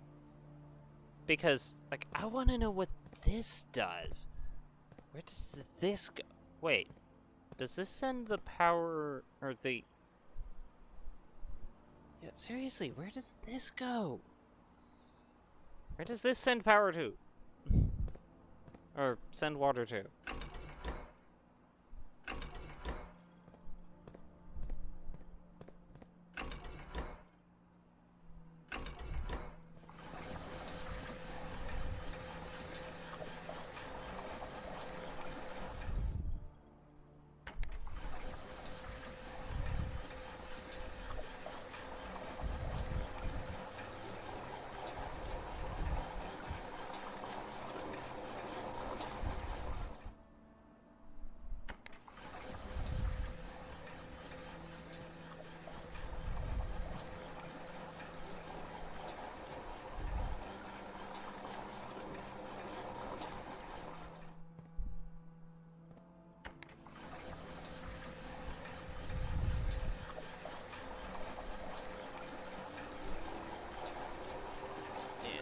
Because, like, I want to know what this does. Where does this go? Wait, does this send the power, or the... Yeah, seriously, where does this go? Where does this send power to? Or send water to?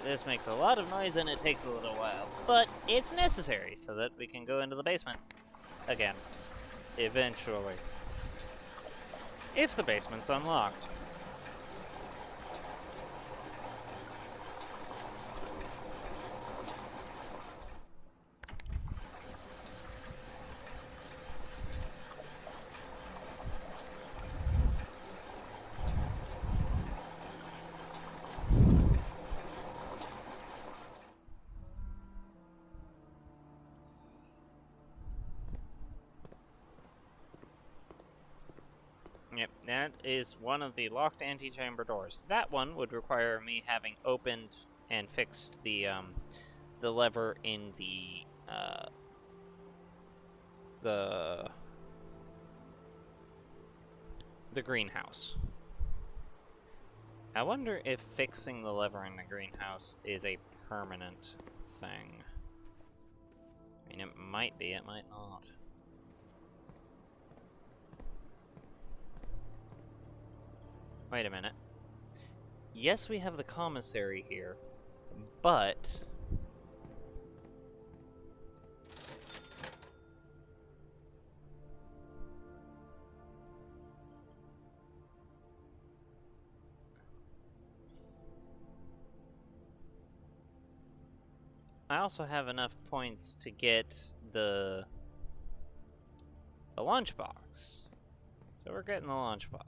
This makes a lot of noise and it takes a little while, but it's necessary so that we can go into the basement again, eventually. If the basement's unlocked. Yep, that is one of the locked antechamber doors. That one would require me having opened and fixed the lever in the greenhouse. I wonder if fixing the lever in the greenhouse is a permanent thing. I mean, it might be, it might not. Wait a minute. Yes, we have the commissary here, but... I also have enough points to get the lunchbox. So we're getting the lunchbox.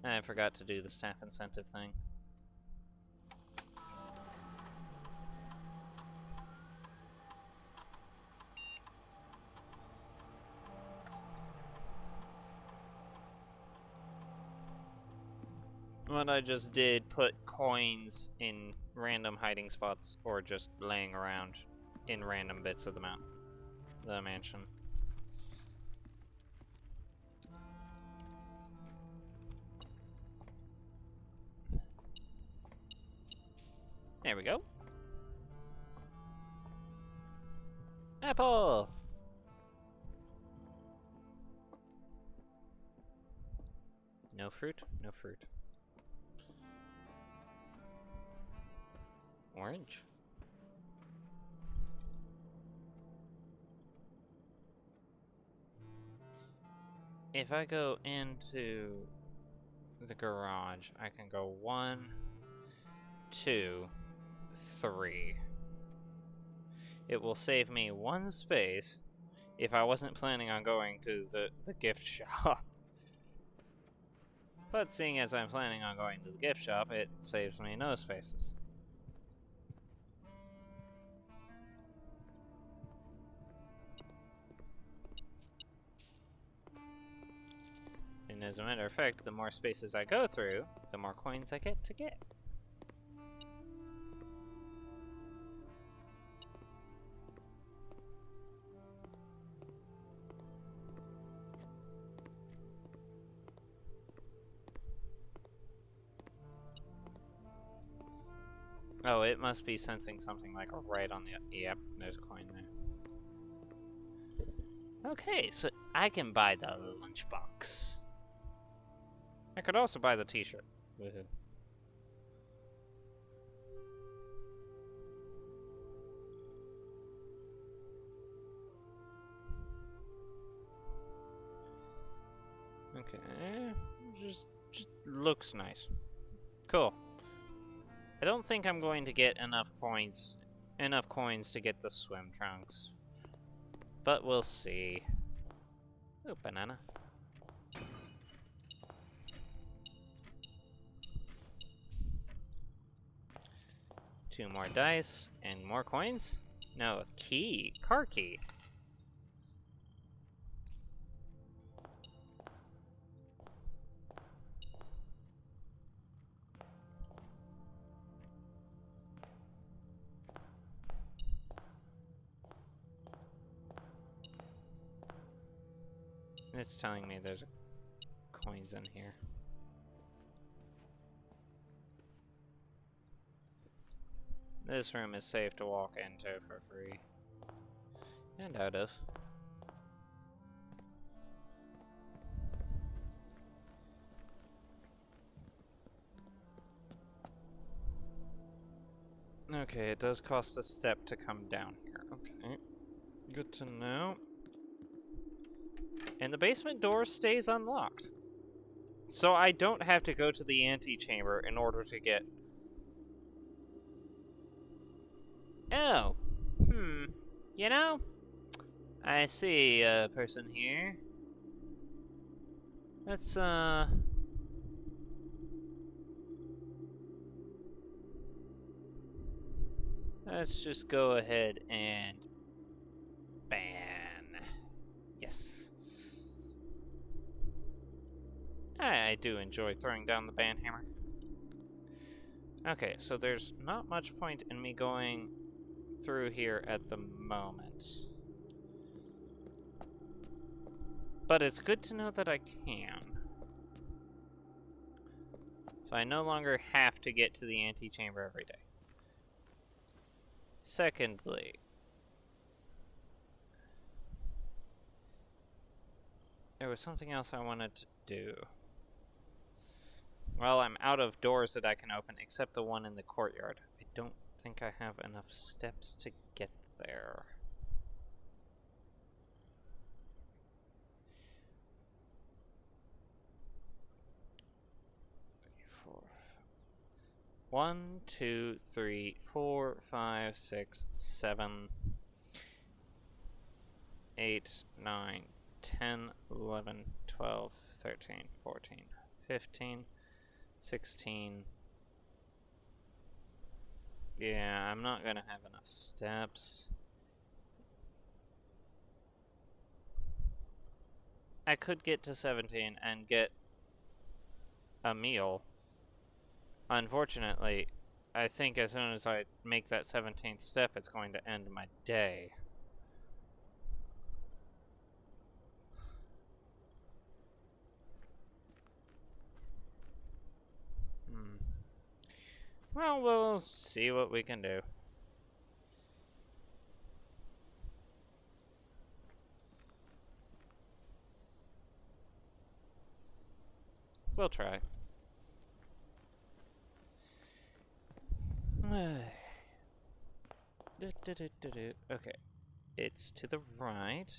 I forgot to do the staff incentive thing. What I just did, put coins in random hiding spots or just laying around in random bits of the mansion. There we go. Apple! No fruit, no fruit. Orange. If I go into the garage, I can go 1, 2, 3. It will save me 1 space if I wasn't planning on going to the gift shop. But seeing as I'm planning on going to the gift shop, it saves me no spaces. And as a matter of fact, the more spaces I go through, the more coins I get to get. Oh, it must be sensing something like right on the... Yep, there's a coin there. Okay, so I can buy the lunchbox. I could also buy the t-shirt. Woohoo. Okay, just looks nice. Cool. I don't think I'm going to get enough coins to get the swim trunks. But we'll see. Oh, banana. Two more dice and more coins? No, a key. Car key. It's telling me there's coins in here. This room is safe to walk into for free. And out of. Okay, it does cost a step to come down here. Okay. Good to know. And the basement door stays unlocked. So I don't have to go to the antechamber in order to get... Oh. You know, I see a person here. Let's just go ahead and ban. Yes. I do enjoy throwing down the ban hammer. Okay, so there's not much point in me going through here at the moment. But it's good to know that I can. So I no longer have to get to the antechamber every day. Secondly, there was something else I wanted to do. Well, I'm out of doors that I can open, except the one in the courtyard. I don't think I have enough steps to get there. Four. 1, 2, 3, 4, 5, 6, 7, 8, 9, 10, 11, 12, 13, 14, 15, 16. Yeah, I'm not gonna have enough steps. I could get to 17 and get a meal. Unfortunately, I think as soon as I make that 17th step, it's going to end my day. Well, we'll see what we can do. We'll try. Okay, it's to the right.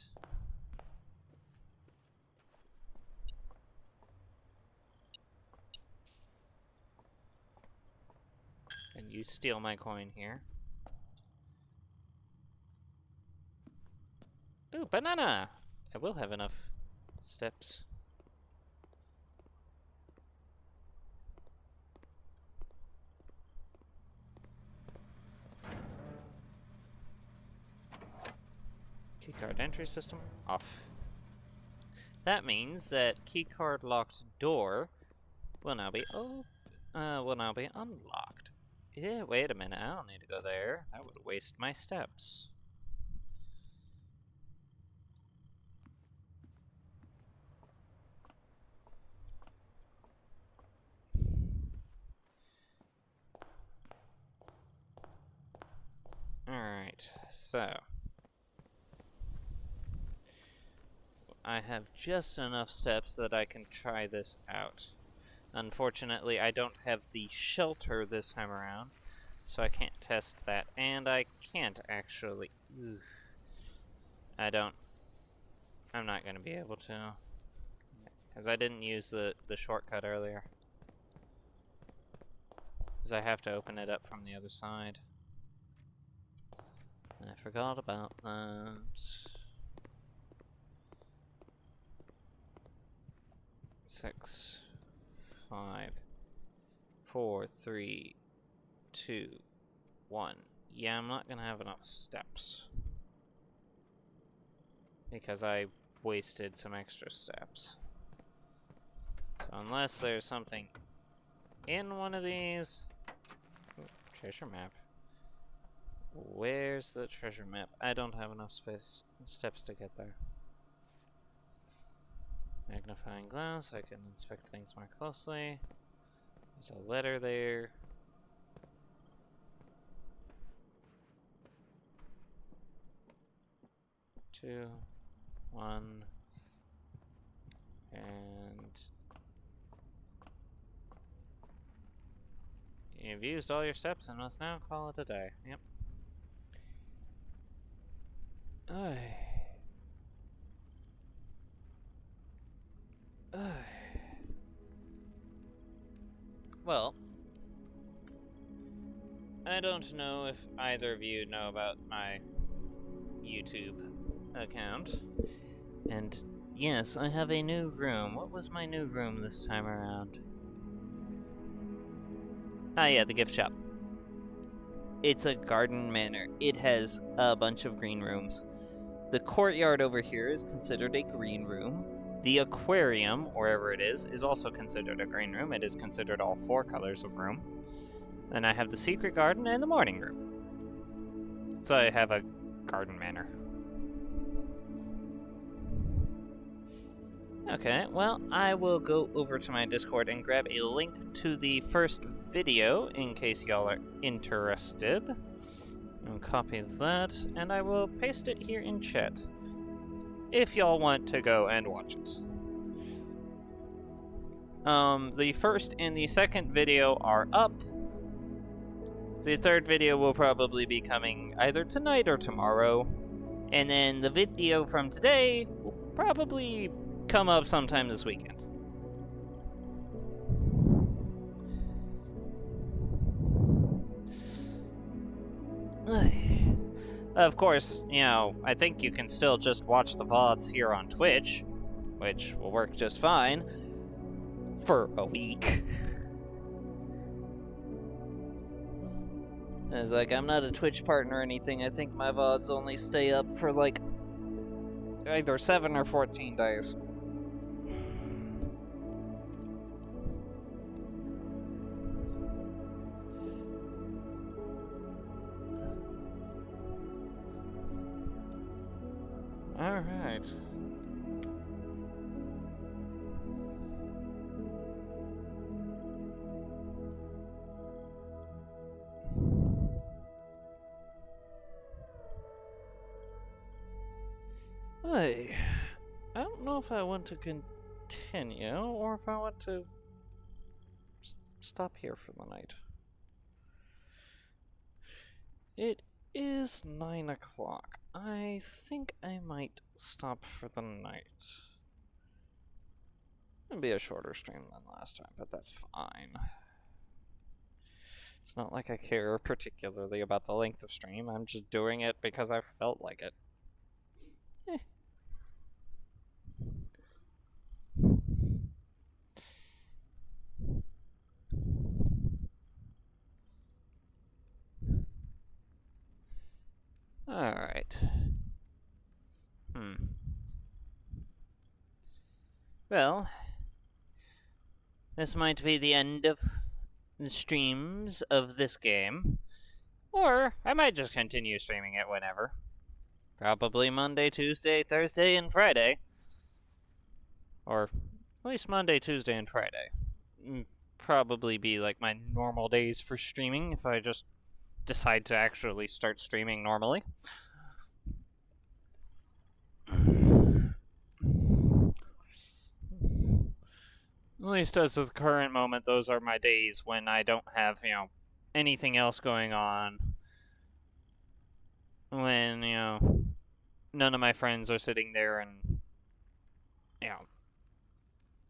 And you steal my coin here. Ooh, banana! I will have enough steps. Keycard entry system off. That means that keycard locked door will now be unlocked. Yeah, wait a minute, I don't need to go there. That would waste my steps. Alright, so I have just enough steps that I can try this out. Unfortunately, I don't have the shelter this time around, so I can't test that, and I can't actually... I'm not going to be able to, because I didn't use the shortcut earlier. Because I have to open it up from the other side. I forgot about that. 6, 5, 4, 3, 2, 1. Yeah, I'm not gonna have enough steps. Because I wasted some extra steps. So unless there's something in one of these... Ooh, treasure map. Where's the treasure map? I don't have enough steps to get there. Magnifying glass, I can inspect things more closely. There's a letter there. Two, 1, and you've used all your steps and must now call it a day. Yep. Well, I don't know if either of you know about my YouTube account. And yes, I have a new room. What was my new room this time around? Ah, yeah, the gift shop. It's a garden manor. It has a bunch of green rooms. The courtyard over here is considered a green room. The aquarium, wherever it is also considered a green room. It is considered all 4 colors of room. Then I have the secret garden and the morning room. So I have a garden manor. Okay, well, I will go over to my Discord and grab a link to the first video in case y'all are interested. And copy that, and I will paste it here in chat if y'all want to go and watch it. The first and the second video are up. The third video will probably be coming either tonight or tomorrow. And then the video from today will probably come up sometime this weekend. Of course, you know, I think you can still just watch the VODs here on Twitch, which will work just fine for a week. It's like, I'm not a Twitch partner or anything. I think my VODs only stay up for like either 7 or 14 days. Alright. I don't know if I want to continue or if I want to stop here for the night. It is 9 o'clock. I think I might stop for the night. It'll be a shorter stream than last time, but that's fine. It's not like I care particularly about the length of stream. I'm just doing it because I felt like it. Alright. Well, this might be the end of the streams of this game. Or I might just continue streaming it whenever. Probably Monday, Tuesday, Thursday, and Friday. Or at least Monday, Tuesday, and Friday. Probably be like my normal days for streaming if I just decide to actually start streaming normally. At least as of the current moment, those are my days when I don't have, anything else going on. When, none of my friends are sitting there and,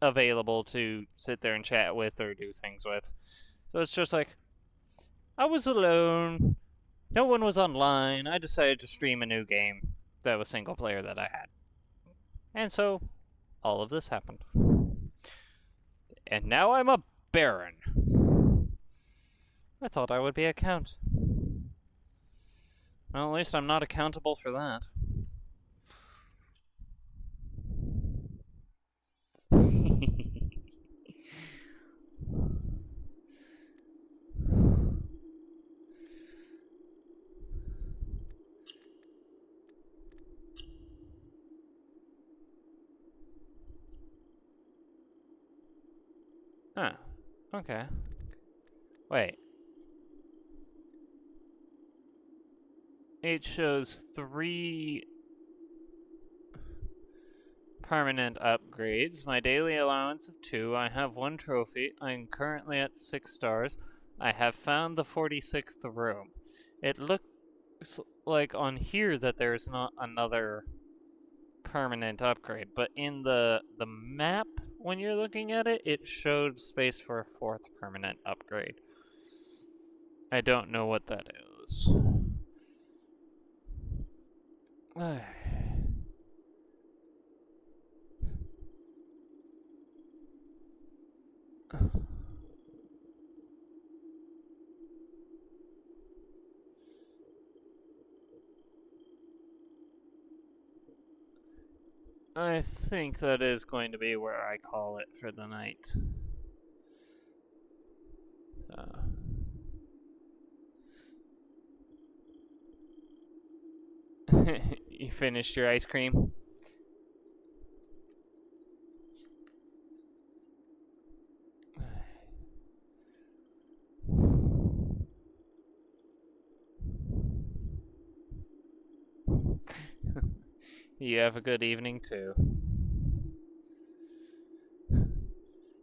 available to sit there and chat with or do things with. So it's just like, I was alone, no one was online, I decided to stream a new game that was single player that I had. And so, all of this happened. And now I'm a baron. I thought I would be a count. Well, at least I'm not accountable for that. Huh. Okay. Wait. It shows 3 permanent upgrades. My daily allowance of 2. I have 1 trophy. I'm currently at 6 stars. I have found the 46th room. It looks like on here that there's not another permanent upgrade, but in the map, when you're looking at it, it showed space for a 4th permanent upgrade. I don't know what that is. I think that is going to be where I call it for the night. You finished your ice cream? You have a good evening too.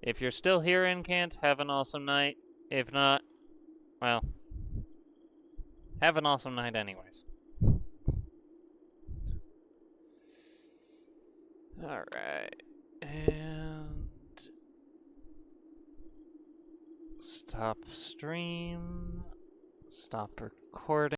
If you're still here in Kent, have an awesome night. If not, well, have an awesome night anyways. Alright. And stop stream. Stop recording.